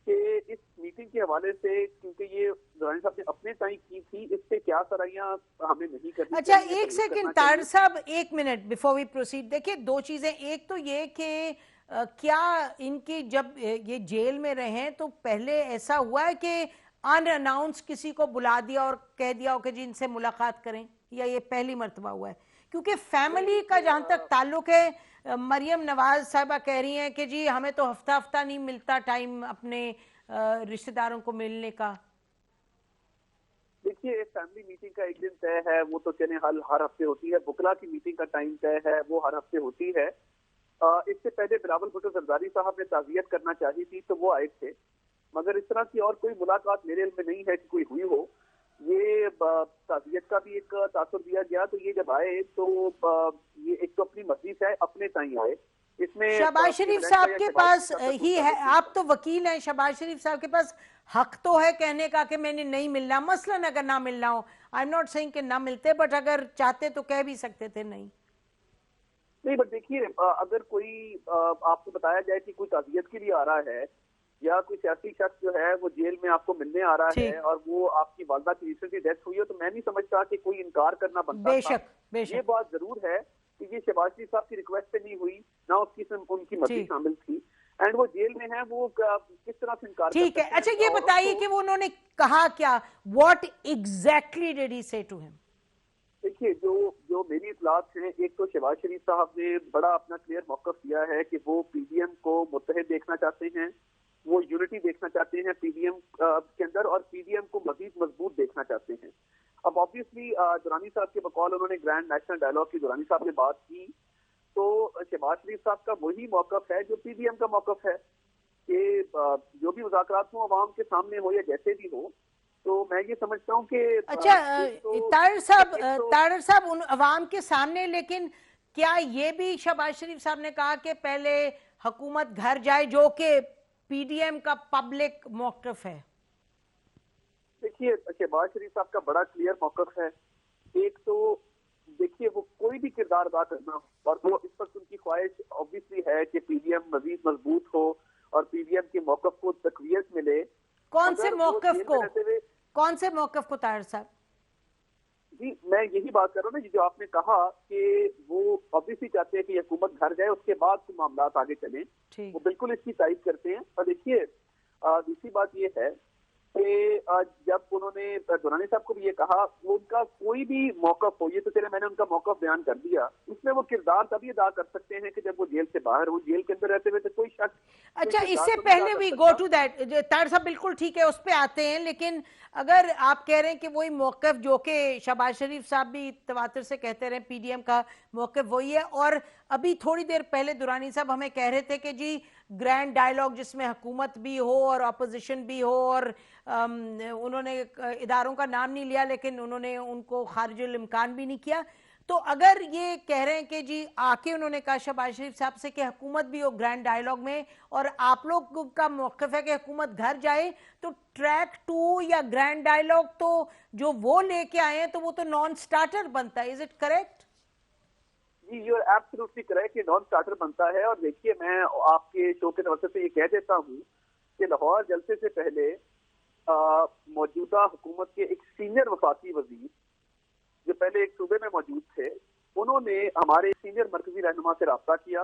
कि इस मीटिंग के हवाले से, क्योंकि ये दुरानी साहब ने अपने टाइम की थी, इस पे क्या सराहियां हमें नहीं करनी। अच्छा, एक सेकंड तारड़ साहब, 1 मिनट बिफोर वी प्रोसीड। देखिए, 2 चीजें। एक तो ये कि क्या इनकी जब ये जेल में रहे तो पहले ऐसा हुआ है कि अनअनाउंस किसी को बुला दिया और कह दिया हो कि जी इनसे मुलाकात करें, या ये पहली मर्तबा हुआ है? क्योंकि फैमिली का जहां तक ताल्लुक है, मरियम नवाज साहिबा कह रही हैं कि जी हमें तो हफ्ता हफ्ता नहीं मिलता टाइम अपने रिश्तेदारों को मिलने का। देखिए, फैमिली मीटिंग का एक दिन तय है, वो तो चले हर हफ्ते होती है। बुकला की मीटिंग का टाइम तय है, वो हर हफ्ते होती है। इससे पहले बिलावल भुट्टो जरदारी साहब ने ताज़ियत करना चाही थी, तो वो आए थे, मगर इस तरह की और कोई मुलाकात मेरे इल्म में नहीं है कि कोई हुई हो। ये ताज़ियत का भी एक तासुर दिया गया, तो ये जब आए तो ये एक तो अपनी मर्जी से आए, अपने टाइम आए। इसमें शहबाज शरीफ साहब के पास ही है, आप तो वकील हैं, शहबाज शरीफ साहब के पास हक तो है कहने का कि मैंने नहीं मिलना। मसलन अगर ना मिलना हो, आई एम नॉट सेइंग कि ना मिलते, बट अगर चाहते तो कह भी सकते थे नहीं। बट देखिए, अगर कोई आपको बताया जाए कि कोई ताज़ियत के लिए आ रहा है, या कोई सियासी शख्स जो है वो जेल में आपको मिलने आ रहा है, और वो आपकी वालदा की रिसेंटली डेथ हुई है, तो मैं नहीं समझता कि कोई इनकार करना बनता था। बेशक। ये बात जरूर है कि ये शहबाज शरीफ साहब की रिक्वेस्ट पे नहीं हुई, ना उनकी मर्जी शामिल थी, एंड वो जेल में है, वो किस तरह से इनकार। ठीक है, अच्छा ये बताइए कि वो उन्होंने कहा क्या? व्हाट एग्जैक्टली डिड ही से टू हिम? देखिए, जो मेरी इतलात हैं, एक तो शहबाज शरीफ साहब ने बड़ा अपना क्लियर मौक़िफ़ दिया है कि वो PDM को मुत्तहिद देखना चाहते हैं, वो यूनिटी देखना चाहते हैं PDM के अंदर, और PDM को मजीद मजबूत देखना चाहते हैं। अब ऑब्वियसली दुरानी साहब के बकौल उन्होंने ग्रैंड नेशनल डायलॉग की दुरानी साहब ने बात की, तो शहबाज शरीफ साहब का वही मौक़िफ़ है जो PDM का मौक़िफ़ है कि जो भी मुज़ाकरात हो अवाम के सामने हो या जैसे भी हो, तो मैं ये समझता हूँ कि अच्छा तारड़ साहब उन अवाम के सामने, लेकिन क्या ये भी शहबाज शरीफ साहब ने कहा कि पहले हुकूमत घर जाए, जो कि पीडीएम का पब्लिक मौक़िफ़ है? देखिए, शहबाज शरीफ साहब का बड़ा क्लियर मौक़िफ़ है। एक तो देखिए, वो कोई भी किरदार अदा करना और वो इस वक्त उनकी ख्वाहिश ऑब्वियसली है कि पीडीएम मजीद मजबूत हो और पीडीएम के मौक़िफ़ को तक़वियत मिले। कौन से मौक़िफ़ को ताहिर साहब? जी, मैं यही बात कर रहा हूँ ना, जो आपने कहा कि वो ऑब्वियसली चाहते हैं कि हुकूमत घर जाए, उसके बाद तो मामला आगे चलें, वो बिल्कुल इसकी तारीफ करते हैं। और देखिए, दूसरी बात ये है कि जब उन्होंने दुरानी साहब को भी ये कहा, वो उनका कोई भी मौक़िफ़ हो, ये तो चले मैंने उनका मौक़िफ़ बयान कर दिया, उसमें वो किरदार तभी अदा कर सकते हैं कि जब वो जेल से बाहर हो। जेल के अंदर रहते हुए तो कोई शक। अच्छा, इससे पहले वी गो टू दैट, तार साहब बिल्कुल ठीक है, उस पे आते हैं। लेकिन अगर आप कह रहे हैं कि वही मौक़िफ़ जो कि शहबाज शरीफ साहब भी तवातर से कहते रहे, पीडीएम का मौक़िफ़ वही है, और अभी थोड़ी देर पहले दुरानी साहब हमें कह रहे थे कि जी ग्रैंड डायलॉग जिसमें हुकूमत भी हो और अपोजिशन भी हो, और उन्होंने इदारों का नाम नहीं लिया, लेकिन उन्होंने उनको खारिजुल इम्कान भी नहीं किया। तो अगर ये कह रहे हैं कि जी आके उन्होंने कहा शहबाज शरीफ साहब से कि हुकूमत भी हो ग्रैंड डायलॉग में, और आप लोग का मौक़िफ़ है कि हुकूमत घर जाए, तो ट्रैक 2 या ग्रैंड डायलॉग तो जो वो लेके आए हैं तो वो तो नॉन स्टार्टर बनता है। Is it correct? जी, यू आर एब्सोल्युटली करेक्ट, ये नॉन स्टार्टर बनता है। और देखिए, मैं आपके शो के नवसे से ये कह देता हूँ कि लाहौर जलसे से पहले मौजूदा हुकूमत के एक सीनियर वफाकी वजीर जो पहले एक सूबे में मौजूद थे, उन्होंने हमारे सीनियर मरकजी रहनुमा से राब्ता किया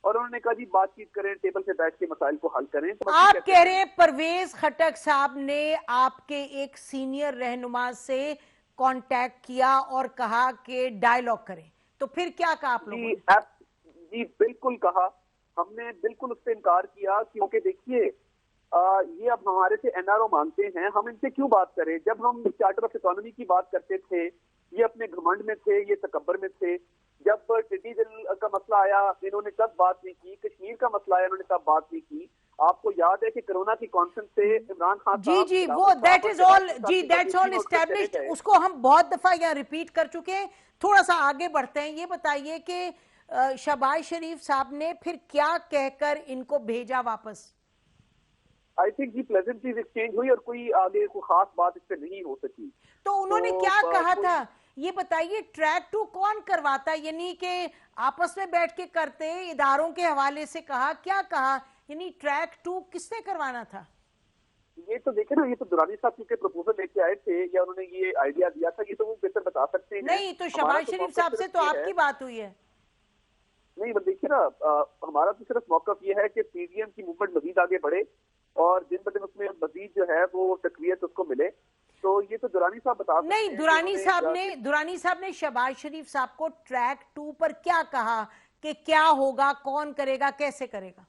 और उन्होंने कहा जी बातचीत करें, टेबल पे बैठ के मसाइल को हल करें। तो आप कह रहे हैं परवेज खटक साहब ने आपके एक सीनियर रहनुमा से कांटेक्ट किया और कहा कि डायलॉग करें, तो फिर क्या कहा आप लोगों ने? जी बिल्कुल कहा, हमने बिल्कुल उससे इनकार किया, क्योंकि देखिए ये अब हमारे से एनआरओ मांगते हैं, हम इनसे क्यों बात करें? जब हम चार्टर ऑफ इकोनॉमी की बात करते थे, ये अपने घमंड में थे, ये तकब्बर में थे। जब टिड्डी दल का मसला आया, इन्होंने तब बात नहीं की। कश्मीर का मसला आया, इन्होंने तब बात नहीं की। आपको याद है कि कोरोना की कॉन्फ्रेंस से इमरान खान जी वो दैट इज ऑल, जी दैट्स ऑल एस्टैब्लिश्ड, उसको हम बहुत दफा यहाँ रिपीट कर चुके हैं। थोड़ा सा आगे बढ़ते हैं। ये बताइए कि शहबाज शरीफ साहब ने फिर क्या कहकर इनको भेजा वापस? आई थिंक जी प्लेजेंटरीज एक्सचेंज हुई और कोई आगे कोई खास बात इस पे नहीं हो सकी। तो उन्होंने क्या कहा था ये बताइए? ट्रैक 2 कौन करवाता, यानी कि आपस में बैठ के करते, इदारों के हवाले से कहा, क्या कहा, यानी ट्रैक 2 किसने करवाना था? ये तो देखे ना, ये तो दुरानी साहब क्योंकि प्रपोजल लेके आए थे या उन्होंने ये आइडिया दिया था, ये तो वो बेहतर बता सकते हैं। नहीं तो शहबाज शरीफ साहब से तो आपकी बात हुई है। नहीं देखिए ना, हमारा तो सिर्फ मौक़िफ़ ये है कि पीडीएम की मूवमेंट मजीद आगे बढ़े और दिन ब दिन उसमें मजीद जो है वो तक़वियत उसको मिले। तो ये तो दुरानी साहब बता सकते हैं। नहीं, दुरानी साहब ने शहबाज शरीफ साहब को ट्रैक 2 पर क्या कहा कि क्या होगा, कौन करेगा, कैसे करेगा?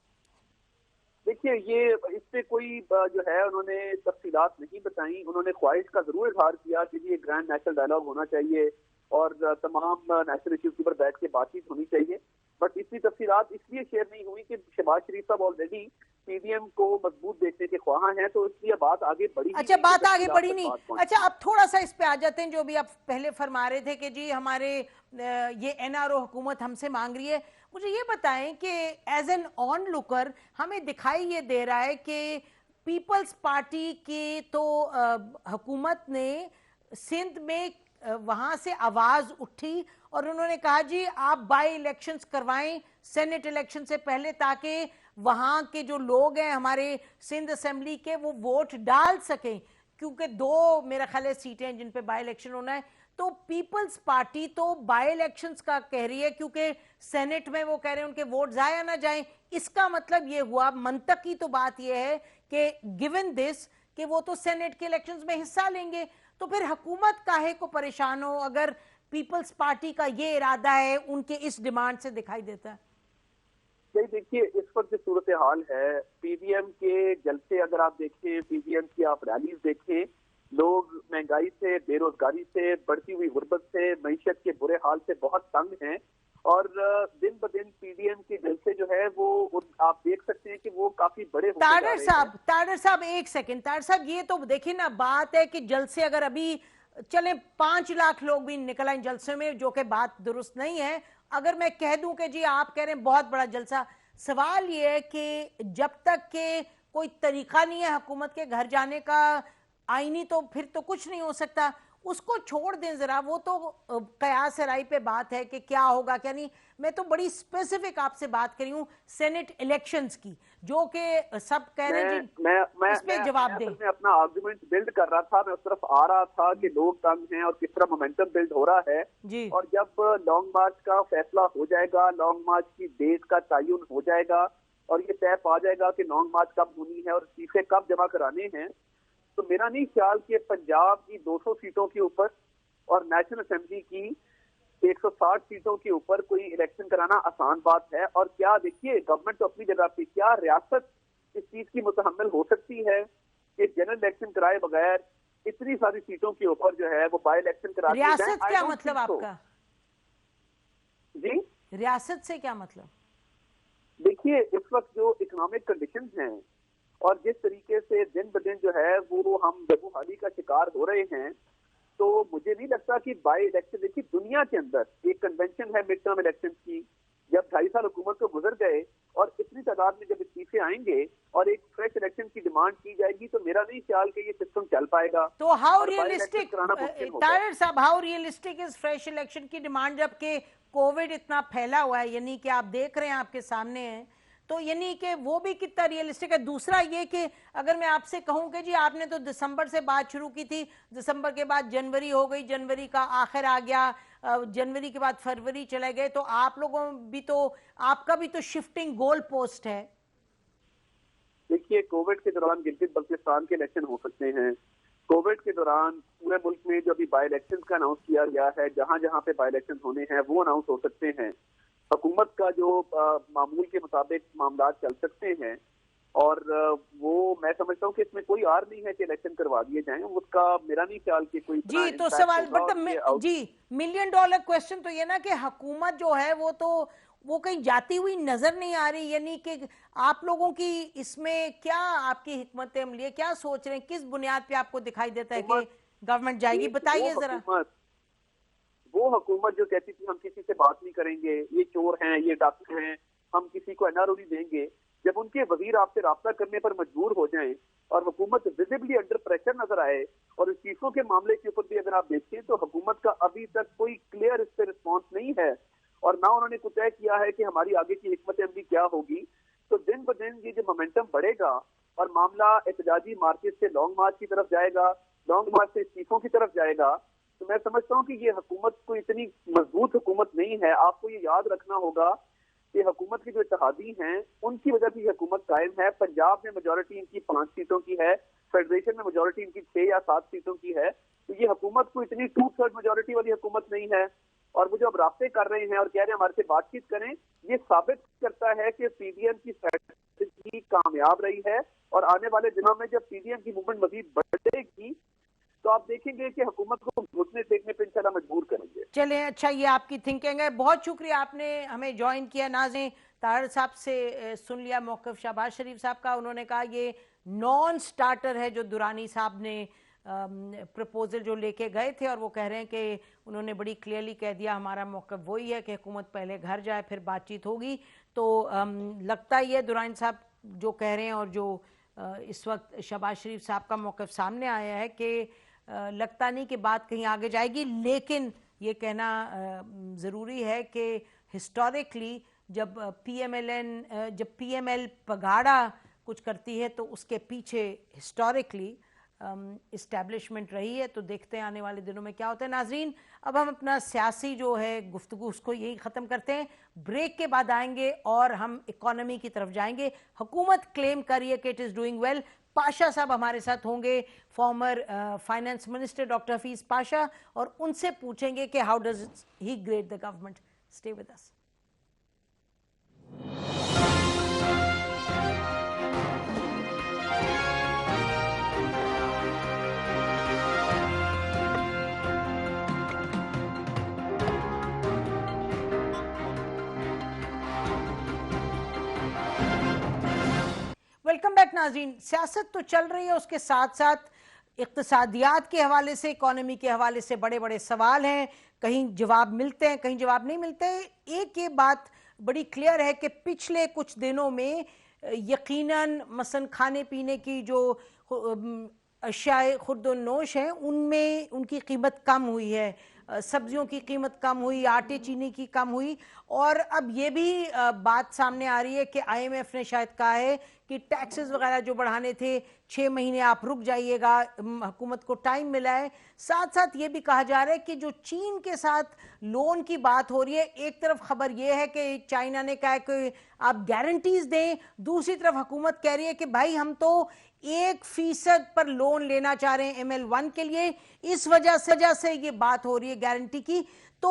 देखिए, ये इस पे कोई जो है उन्होंने तफसीलात नहीं बताई। उन्होंने ख्वाहिश का जरूर इजहार किया कि ये ग्रैंड नेशनल डायलॉग होना चाहिए और तमाम नेशनल इश्यूज के ऊपर बैठ के बातचीत होनी चाहिए, बट इतनी तफसीलात इसलिए शेयर नहीं हुई कि शहबाज शरीफ साहब ऑलरेडी पीडीएम को मजबूत देखने के ख्वाह हैं, तो इसलिए बात आगे बढ़ी। अच्छा, बात आगे बढ़ी नहीं। अच्छा, अब थोड़ा सा इस पे आ जाते हैं, जो भी आप पहले फरमा रहे थे कि जी हमारे ये एनआरओ हुकूमत हमसे मांग रही है। मुझे ये बताएं कि एज एन ऑन लुकर हमें दिखाई ये दे रहा है कि पीपल्स पार्टी की तो हुकूमत ने सिंध में वहां से आवाज उठी और उन्होंने कहा जी आप बाई इलेक्शंस करवाएं सेनेट इलेक्शन से पहले, ताकि वहां के जो लोग हैं हमारे सिंध असेंबली के वो वोट डाल सकें, क्योंकि 2 मेरा ख्याल है सीटें हैं जिन पे बाई इलेक्शन होना है। तो पीपल्स पार्टी तो बाई इलेक्शंस का कह रही है, क्योंकि सेनेट में वो कह रहे हैं उनके वोट जाया ना जाएं। इसका मतलब ये हुआ, मंतकी तो बात ये है कि गिवन दिस कि वो तो सेनेट के इलेक्शंस में हिस्सा लेंगे, तो फिर हुकूमत काहे को परेशान हो अगर पीपल्स पार्टी का ये इरादा है? उनके इस डिमांड से दिखाई देता है। देखिए, इस वक्त जो सूरत हाल है, पीडीएम के जलसे अगर आप देखें, पीडीएम की आप रैलीज देखें, लोग महंगाई से, बेरोजगारी से, बढ़ती हुई गुर्बत से, मईशत के बुरे हाल से बहुत तंग हैं। और दिन ब दिन पीडीएम के जलसे जो है वो आप देख सकते हैं कि वो काफी बड़े होते जा रहे हैं। ताडर साहब एक सेकंड, ताडर साहब ये तो देखिए ना, बात है कि जलसे अगर अभी चले 5 लाख लोग भी निकल आए जलसे में, जो कि बात दुरुस्त नहीं है। अगर मैं कह दूं कि जी आप कह रहे हैं बहुत बड़ा जलसा, सवाल ये है कि जब तक के कोई तरीका नहीं है हुकूमत के घर जाने का आईनी, तो फिर तो कुछ नहीं हो सकता। उसको छोड़ दें जरा, वो तो कयास राय पे बात है कि क्या होगा क्या नहीं। मैं तो बड़ी स्पेसिफिक आपसे बात करी हूँ सेनेट इलेक्शंस की, जो कि सब कह रहे हैं जी, इस पे जवाब दें। मैं अपना आर्गुमेंट बिल्ड कर रहा था, मैं उस तरफ आ रहा था कि लोग तंग हैं और किस तरह मोमेंटम बिल्ड हो रहा है जी। और जब लॉन्ग मार्च का फैसला हो जाएगा, लॉन्ग मार्च की डेट का तयन हो जाएगा और ये तय पा जाएगा कि लॉन्ग मार्च कब होनी है और इस्तीफे कब जमा कराने हैं, तो मेरा नहीं ख्याल कि पंजाब की 200 सीटों के ऊपर और नेशनल असेंबली की 160 सीटों के ऊपर कोई इलेक्शन कराना आसान बात है। और क्या देखिए, गवर्नमेंट तो अपनी जगह पे, क्या रियासत इस चीज की मुतहम्मिल हो सकती है कि जनरल इलेक्शन कराए बगैर इतनी सारी सीटों के ऊपर जो है वो बाई इलेक्शन करा दिए जाएं? रियासत क्या मतलब आपका जी? रियासत से क्या मतलब? देखिए, इस वक्त जो इकोनॉमिक कंडीशंस हैं और जिस तरीके से दिन ब दिन जो है वो हम बेबूहाली का शिकार हो रहे हैं, तो मुझे नहीं लगता कि बाई इलेक्शन, देखिए दुनिया के अंदर एक कन्वेंशन है मिड टर्म इलेक्शन की, जब 2.5 साल हुकूमत को गुजर गए और इतनी तादाद में जब इस्तीफे आएंगे और एक फ्रेश इलेक्शन की डिमांड की जाएगी, तो मेरा नहीं ख्याल कि ये सिस्टम चल पाएगा। तो हाउ रियलिस्टिक, ताहिर साहब, how realistic is fresh election की डिमांड जबकि कोविड इतना फैला हुआ है, यानी कि आप देख रहे हैं आपके सामने है, तो यानी कि वो भी कितना रियलिस्टिक है? दूसरा ये कि अगर मैं आपसे कहूं कि जी आपने तो दिसंबर से बात शुरू की थी, दिसंबर के बाद जनवरी हो गई, जनवरी का आखिर आ गया, जनवरी के बाद फरवरी चले गए, तो आप लोगों भी तो, आपका भी तो शिफ्टिंग गोल पोस्ट है। देखिए, कोविड के दौरान गिलगित बल्तिस्तान के इलेक्शन हो सकते हैं। कोविड के दौरान पूरे मुल्क में जो अभी बाई इलेक्शन का अनाउंस किया गया है, जहां जहां पे बाई इलेक्शन होने हैं वो अनाउंस हो सकते हैं। हुकूमत का जो मामूल के मुताबिक मामला चल सकते हैं और वो मैं समझता हूँ कि इसमें कोई आर नहीं है कि इलेक्शन करवा दिए जाएं। उसका मेरा नहीं ख्याल कि कोई जी। तो सवाल जी $1 मिलियन क्वेश्चन तो ये ना कि हुकूमत जो है वो कहीं जाती हुई नजर नहीं आ रही, यानी कि आप लोगों की इसमें क्या आपकी हिकमत अमली है, क्या सोच रहे हैं, किस बुनियाद पे आपको दिखाई देता है कि गवर्नमेंट जाएगी? बताइए जरा। वो हुकूमत जो कहती थी हम किसी से बात नहीं करेंगे, ये चोर हैं, ये डाकू हैं, हम किसी को एनआरओ नहीं देंगे, जब उनके वजीर आपसे राब्ता करने पर मजबूर हो जाएं और हुकूमत विजिबली अंडर प्रेशर नजर आए, और इस्तीफों के मामले के ऊपर भी अगर आप देखें तो हुकूमत का अभी तक कोई क्लियर इस पर रिस्पॉन्स नहीं है और ना उन्होंने कुछ तय किया है कि हमारी आगे की हिकमत अमली क्या होगी। तो दिन ब दिन ये जो मोमेंटम बढ़ेगा और मामला एहतजाजी मार्केट से लॉन्ग मार्च की तरफ जाएगा, लॉन्ग मार्च से इस्तीफों की तरफ जाएगा, तो मैं समझता हूँ कि ये हुकूमत को इतनी मजबूत हुकूमत नहीं है। आपको ये याद रखना होगा कि हुकूमत के जो इत्तेहादी हैं उनकी वजह से हुकूमत कायम है। पंजाब में मेजोरिटी इनकी 5 सीटों की है, फेडरेशन में मेजोरिटी इनकी 6 या 7 सीटों की है, तो ये हुकूमत को इतनी 2/3 मेजोरिटी वाली हुकूमत नहीं है। और वो जो अब रास्ते कर रहे हैं और कह रहे हैं हमारे से बातचीत करें, ये साबित करता है कि पीडीएम की स्ट्रेटजी कामयाब रही है और आने वाले दिनों में जब पीडीएम की मूवमेंट मजीद बढ़ेगी तो आप देखेंगे कि हुकूमत को घुटने टेकने पर इंशाल्लाह मजबूर करेंगे। चलें, अच्छा ये आपकी थिंकिंग है, बहुत शुक्रिया आपने हमें ज्वाइन किया। नाज़रीन, ताहिर साहब से सुन लिया मौक़िफ़ शहबाज शरीफ साहब का। उन्होंने कहा ये नॉन स्टार्टर है जो दुरानी साहब ने प्रपोजल जो लेके गए थे, और वो कह रहे हैं कि उन्होंने बड़ी क्लियरली कह दिया हमारा मौक़िफ़ वही है कि हुकूमत पहले घर जाए फिर बातचीत होगी। तो लगता ही है दुरानी साहब जो कह रहे हैं और जो इस वक्त शहबाज शरीफ साहब का मौक़िफ़ सामने आया है कि लगता नहीं कि बात कहीं आगे जाएगी। लेकिन ये कहना ज़रूरी है कि हिस्टोरिकली जब पीएमएल पगाड़ा कुछ करती है तो उसके पीछे हिस्टोरिकली इस्टेब्लिशमेंट रही है। तो देखते हैं आने वाले दिनों में क्या होता है। नाजरीन, अब हम अपना सियासी जो है गुफ्तगू उसको यही ख़त्म करते हैं। ब्रेक के बाद आएंगे और हम इकोनॉमी की तरफ जाएंगे। हुकूमत क्लेम कर रही है कि it is doing well. Pasha साहब हमारे साथ होंगे, former finance minister doctor Hafeez Pasha, और उनसे पूछेंगे कि how does he grade the government. Stay with us. नाज़रीन, सियासत तो चल रही है, उसके साथ साथ इक़्तिसादियात के हवाले से, इकोनॉमी के हवाले से बड़े बड़े सवाल हैं, कहीं जवाब मिलते हैं, कहीं जवाब नहीं मिलते। एक ये बात बड़ी क्लियर है कि पिछले कुछ दिनों में यकीनन मसलन खाने पीने की जो अशियाए खुर्दोनोश हैं उनमें उनकी कीमत कम हुई है, सब्जियों की कीमत कम हुई, आटे चीनी की कम हुई। और अब ये भी बात सामने आ रही है कि IMF ने शायद कहा है कि टैक्सेस वगैरह जो बढ़ाने थे 6 महीने आप रुक जाइएगा, हुकूमत को टाइम मिला है। साथ साथ ये भी कहा जा रहा है कि जो चीन के साथ लोन की बात हो रही है, एक तरफ खबर ये है कि चाइना ने कहा है कि आप गारंटीज दें, दूसरी तरफ हुकूमत कह रही है कि भाई हम तो 1% पर लोन लेना चाह रहे हैं ML1 के लिए, इस वजह से ये बात हो रही है गारंटी की। तो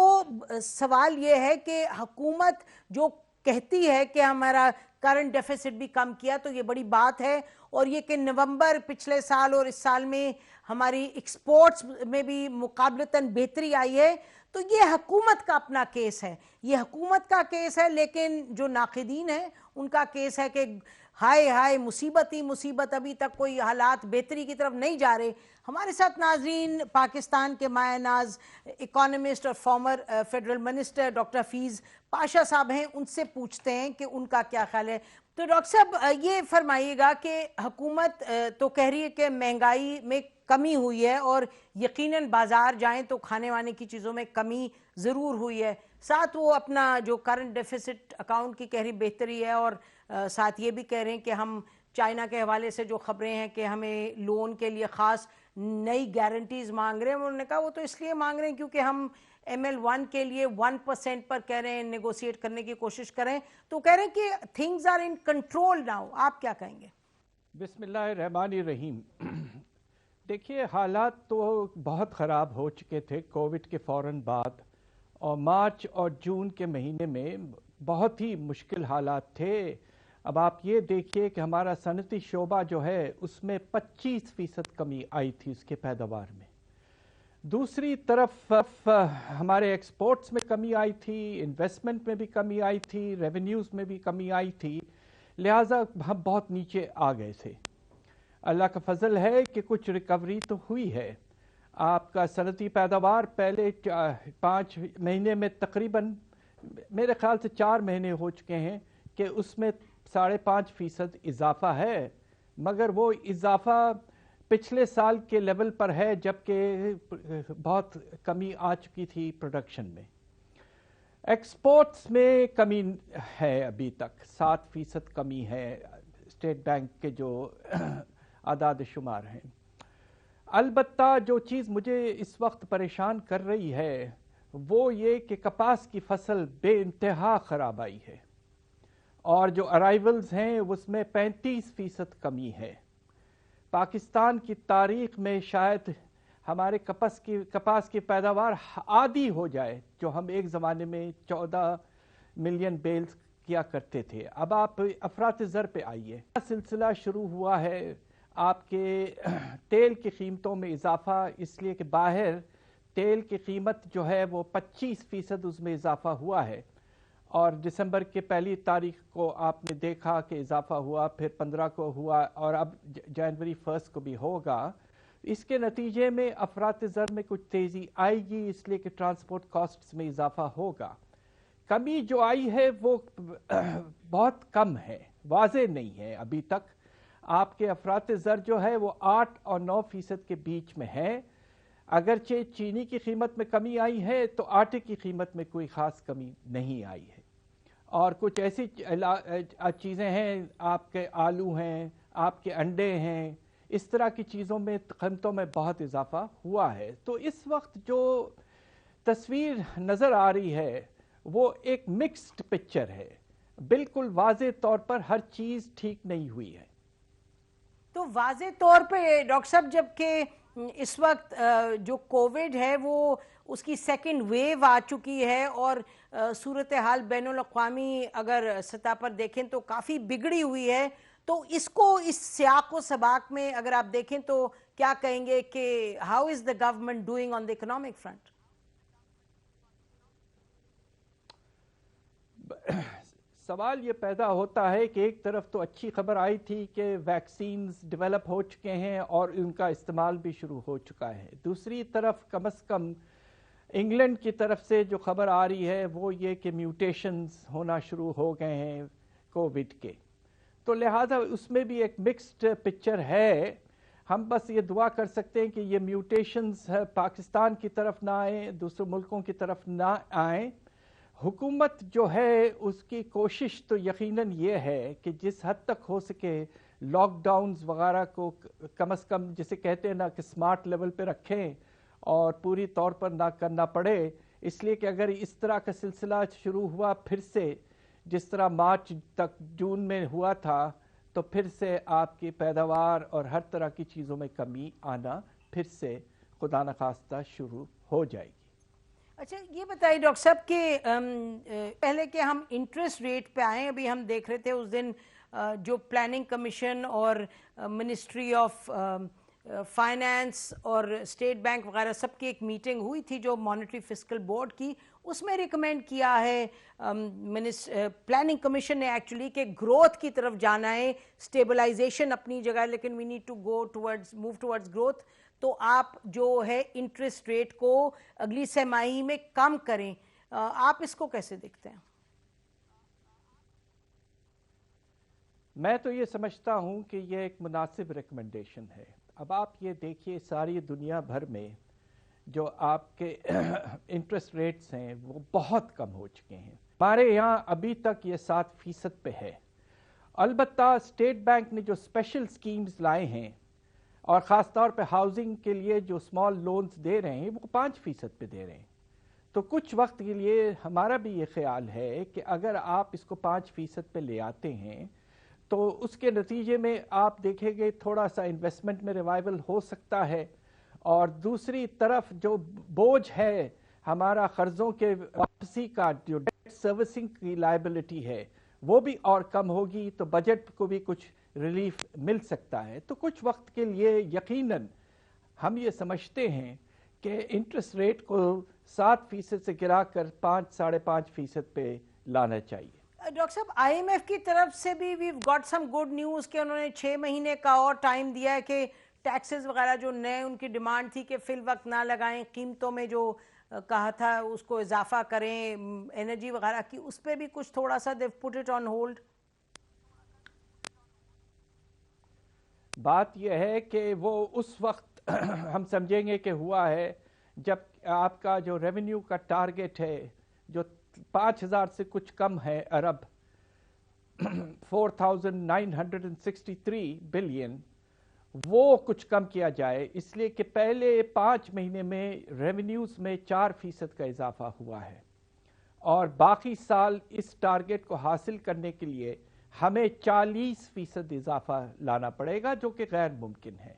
सवाल ये है कि हुकूमत जो कहती है कि हमारा करंट डेफिसिट भी कम किया, तो ये बड़ी बात है। और ये कि नवंबर पिछले साल और इस साल में हमारी एक्सपोर्ट्स में भी मुकाबलतन बेहतरी आई है, तो ये हुकूमत का अपना केस है, ये हुकूमत का केस है। लेकिन जो नाक़िदीन है उनका केस है कि हाय हाय मुसीबत ही मुसीबत, अभी तक कोई हालात बेहतरी की तरफ नहीं जा रहे। हमारे साथ नाजरीन पाकिस्तान के मायनाज इकोनॉमिस्ट और farmer federal minister doctor Hafeez Pasha साहब हैं, उनसे पूछते हैं कि उनका क्या ख्याल है। तो डॉक्टर साहब ये फरमाइएगा कि हुकूमत तो कह रही है कि महंगाई में कमी हुई है और यकीनन बाज़ार जाएं तो खाने वाने की चीज़ों में कमी ज़रूर हुई है, साथ वो अपना जो करंट डेफिसिट अकाउंट की कह रही बेहतरी है, और साथ ये भी कह रहे हैं कि हम चाइना के हवाले से जो खबरें हैं कि हमें लोन के लिए ख़ास नई गारंटीज़ मांग रहे हैं, उन्होंने कहा वो तो इसलिए मांग रहे हैं क्योंकि हम ML1 के लिए 1% पर कह रहे हैं नेगोशिएट करने की कोशिश करें, तो कह रहे हैं कि things are in control now. आप क्या कहेंगे? बिस्मिल्लाहिर्रहमानिर्रहीम। देखिए, हालात तो बहुत ख़राब हो चुके थे कोविड के फ़ौरन बाद, और मार्च और जून के महीने में बहुत ही मुश्किल हालात थे। अब आप ये देखिए कि हमारा सनती शोबा जो है उसमें 25% कमी आई थी उसके पैदावार में। दूसरी तरफ हमारे एक्सपोर्ट्स में कमी आई थी, इन्वेस्टमेंट में भी कमी आई थी, रेवेन्यूज़ में भी कमी आई थी, लिहाजा हम बहुत नीचे आ गए थे। अल्लाह का फजल है कि कुछ रिकवरी तो हुई है। आपका सनती पैदावार पहले 5 महीने में तकरीबन मेरे ख्याल से 4 महीने हो चुके हैं कि उसमें 5.5% इजाफा है, मगर वो इजाफा पिछले साल के लेवल पर है, जबकि बहुत कमी आ चुकी थी प्रोडक्शन में। एक्सपोर्ट्स में कमी है, अभी तक 7% कमी है, स्टेट बैंक के जो आदाद शुमार हैं। अलबत्ता जो चीज़ मुझे इस वक्त परेशान कर रही है वो ये कि कपास की फसल बेइंतहा ख़राब आई है, और जो अराइवल्स हैं उसमें 35% कमी है। पाकिस्तान की तारीख में शायद हमारे कपास की पैदावार आधी हो जाए, जो हम एक ज़माने में 14 मिलियन बेल्स किया करते थे। अब आप अफरात ज़र पे आइए, सिलसिला शुरू हुआ है आपके तेल की कीमतों में इजाफा, इसलिए कि बाहर तेल की कीमत जो है वो 25% उसमें इजाफा हुआ है, और दिसंबर के पहली तारीख को आपने देखा कि इजाफा हुआ, फिर 15 को हुआ, और अब जनवरी 1 को भी होगा। इसके नतीजे में अफरात ज़र में कुछ तेज़ी आएगी, इसलिए कि ट्रांसपोर्ट कॉस्ट्स में इजाफा होगा। कमी जो आई है वो बहुत कम है, वाज़े नहीं है अभी तक। आपके अफरात ज़र जो है वो 8 और 9% के बीच में है। अगरचे चीनी की कीमत में कमी आई है तो आटे की कीमत में कोई ख़ास कमी नहीं आई है, और कुछ ऐसी चीज़ें हैं, आपके आलू हैं, आपके अंडे हैं, इस तरह की चीज़ों में कीमतों में बहुत इजाफा हुआ है। तो इस वक्त जो तस्वीर नज़र आ रही है वो एक मिक्स्ड पिक्चर है, बिल्कुल वाज़े तौर पर हर चीज़ ठीक नहीं हुई है। तो वाज़े तौर पे डॉक्टर साहब, जबकि इस वक्त जो कोविड है वो उसकी सेकंड वेव आ चुकी है, और सूरत हाल बैनुल अक़वामी अगर सतह पर देखें तो काफ़ी बिगड़ी हुई है, तो इसको इस सियाक़ व सबाक में अगर आप देखें तो क्या कहेंगे कि how is the government doing on the economic front? सवाल ये पैदा होता है कि एक तरफ तो अच्छी खबर आई थी कि वैक्सीन्स डेवलप हो चुके हैं और उनका इस्तेमाल भी शुरू हो चुका है, दूसरी तरफ कम से कम इंग्लैंड की तरफ से जो खबर आ रही है वो ये कि म्यूटेशंस होना शुरू हो गए हैं कोविड के, तो लिहाजा उसमें भी एक मिक्स्ड पिक्चर है। हम बस ये दुआ कर सकते हैं कि ये म्यूटेशंस पाकिस्तान की तरफ ना आए, दूसरे मुल्कों की तरफ ना आए। हुकूमत जो है उसकी कोशिश तो यकीनन ये है कि जिस हद तक हो सके लॉकडाउन्स वगैरह को कम से कम, जिसे कहते हैं ना, कि स्मार्ट लेवल पे रखें और पूरी तौर पर ना करना पड़े, इसलिए कि अगर इस तरह का सिलसिला शुरू हुआ फिर से, जिस तरह मार्च तक जून में हुआ था, तो फिर से आपकी पैदावार और हर तरह की चीज़ों में कमी आना फिर से खुदा न खास्ता शुरू हो जाएगी। अच्छा, ये बताइए डॉक्टर साहब कि पहले के हम इंटरेस्ट रेट पे आए, अभी हम देख रहे थे उस दिन जो प्लानिंग कमीशन और मिनिस्ट्री ऑफ फाइनेंस और स्टेट बैंक वगैरह सबकी एक मीटिंग हुई थी जो मॉनेटरी फिस्कल बोर्ड की, उसमें रिकमेंड किया है प्लानिंग कमीशन ने एक्चुअली कि ग्रोथ की तरफ जाना है, स्टेबलाइजेशन अपनी जगह, लेकिन we need to go towards, move towards growth. तो आप जो है इंटरेस्ट रेट को अगली छमाही में कम करें, आप इसको कैसे देखते हैं? मैं तो ये समझता हूँ कि ये एक मुनासिब रिकमेंडेशन है। अब आप ये देखिए, सारी दुनिया भर में जो आपके इंटरेस्ट रेट्स हैं वो बहुत कम हो चुके हैं। हमारे यहाँ अभी तक ये 7% पे है। अलबत्ता स्टेट बैंक ने जो स्पेशल स्कीम्स लाए हैं और ख़ास तौर पे हाउसिंग के लिए जो स्मॉल लोन्स दे रहे हैं वो 5% पे दे रहे हैं। तो कुछ वक्त के लिए हमारा भी ये ख्याल है कि अगर आप इसको 5% पे ले आते हैं तो उसके नतीजे में आप देखेंगे थोड़ा सा इन्वेस्टमेंट में रिवाइवल हो सकता है, और दूसरी तरफ जो बोझ है हमारा कर्ज़ों के वापसी का, जो डेट सर्विसिंग की लायबिलिटी है, वो भी और कम होगी, तो बजट को भी कुछ रिलीफ मिल सकता है। तो कुछ वक्त के लिए यकीनन हम ये समझते हैं कि इंटरेस्ट रेट को 7% से गिराकर 5-5.5% पे लाना चाहिए। डॉक्टर साहब, IMF की तरफ से भी we got some good news कि उन्होंने 6 महीने का और टाइम दिया है कि टैक्सेस वगैरह जो नए उनकी डिमांड थी कि फिल वक्त ना लगाएं, कीमतों में जो कहा था उसको इजाफा करें, एनर्जी वगैरह की, उस पर भी कुछ थोड़ा सा they put it on hold. बात यह है कि वो उस वक्त हम समझेंगे कि हुआ है जब आपका जो रेवेन्यू का टारगेट है जो 5,000 से कुछ कम है अरब 4,963 बिलियन, वो कुछ कम किया जाए, इसलिए कि पहले 5 महीने में रेवेन्यूज में 4% का इजाफा हुआ है और बाकी साल इस टारगेट को हासिल करने के लिए हमें 40% इजाफा लाना पड़ेगा, जो कि गैर मुमकिन है।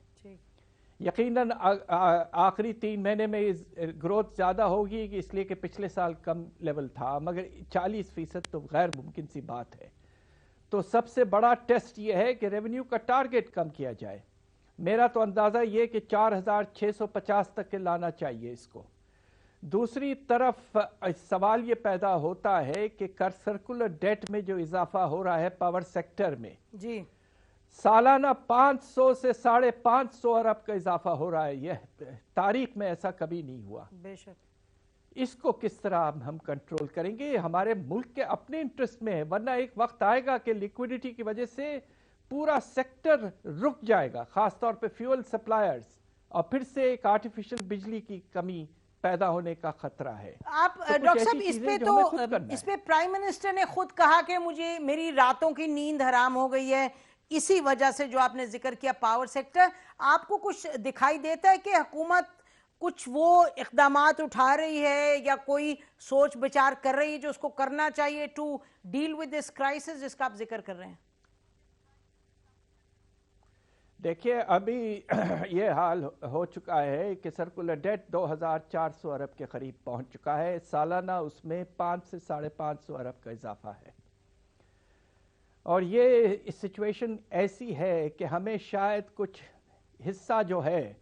यकीनन आखिरी 3 महीने में ग्रोथ ज़्यादा होगी, इसलिए कि पिछले साल कम लेवल था, मगर 40% तो गैर मुमकिन सी बात है। तो सबसे बड़ा टेस्ट ये है कि रेवेन्यू का टारगेट कम किया जाए। मेरा तो अंदाज़ा ये कि 4,650 तक के लाना चाहिए इसको। दूसरी तरफ सवाल ये पैदा होता है कि सर्कुलर डेट में जो इजाफा हो रहा है पावर सेक्टर में जी, सालाना 500 से 550 अरब का इजाफा हो रहा है। यह तारीख में ऐसा कभी नहीं हुआ। बेशक इसको किस तरह हम कंट्रोल करेंगे? हमारे मुल्क के अपने इंटरेस्ट में है, वरना एक वक्त आएगा कि लिक्विडिटी की वजह से पूरा सेक्टर रुक जाएगा, खासतौर पे फ्यूल सप्लायर्स, और फिर से एक आर्टिफिशियल बिजली की कमी पैदा होने का खतरा है। आप तो डॉक्टर साहब इस पे प्राइम मिनिस्टर ने खुद कहा कि मुझे मेरी रातों की नींद हराम हो गई है इसी वजह से, जो आपने जिक्र किया पावर सेक्टर। आपको कुछ दिखाई देता है कि हुकूमत कुछ वो इक़दामात उठा रही है या कोई सोच विचार कर रही है जो उसको करना चाहिए to deal with this crisis जिसका आप जिक्र कर रहे हैं? देखिए, अभी ये हाल हो चुका है कि सर्कुलर डेट 2,400 अरब के करीब पहुंच चुका है। सालाना उसमें 5 से 550 अरब का इजाफा है, और ये सिचुएशन ऐसी है कि हमें शायद कुछ हिस्सा जो है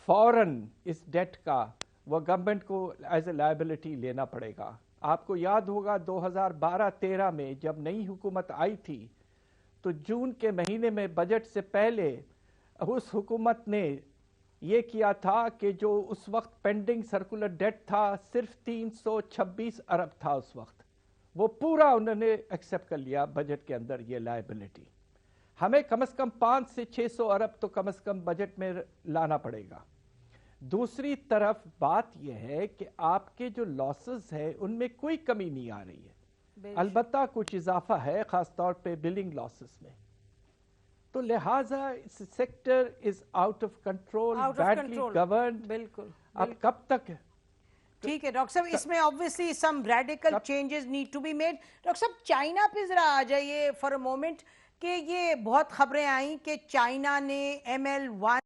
फौरन इस डेट का वो गवर्नमेंट को एज ए लायबिलिटी लेना पड़ेगा, आपको याद होगा 2012-13 में जब नई हुकूमत आई थी तो जून के महीने में बजट से पहले उस हुकूमत ने ये किया था कि जो उस वक्त पेंडिंग सर्कुलर डेट था सिर्फ 326 अरब था उस वक्त, वो पूरा उन्होंने एक्सेप्ट कर लिया बजट के अंदर ये लायबिलिटी। हमें कम से कम 500 से 600 अरब तो कम से कम बजट में लाना पड़ेगा। दूसरी तरफ बात यह है कि आपके जो लॉसेस है उनमें कोई कमी नहीं आ रही है, अलबत्ता कुछ इजाफा है खासतौर पे बिलिंग लॉसेस में। तो लिहाजा इस sector is out of control, badly governed. बिल्कुल। अब कब तक? ठीक है डॉक्टर साहब, इसमें obviously some radical changes need to be made. Doctor साहब चाइना पे जरा आ जाइए फॉर अ मोमेंट कि ये बहुत खबरें आई कि चाइना ने ML1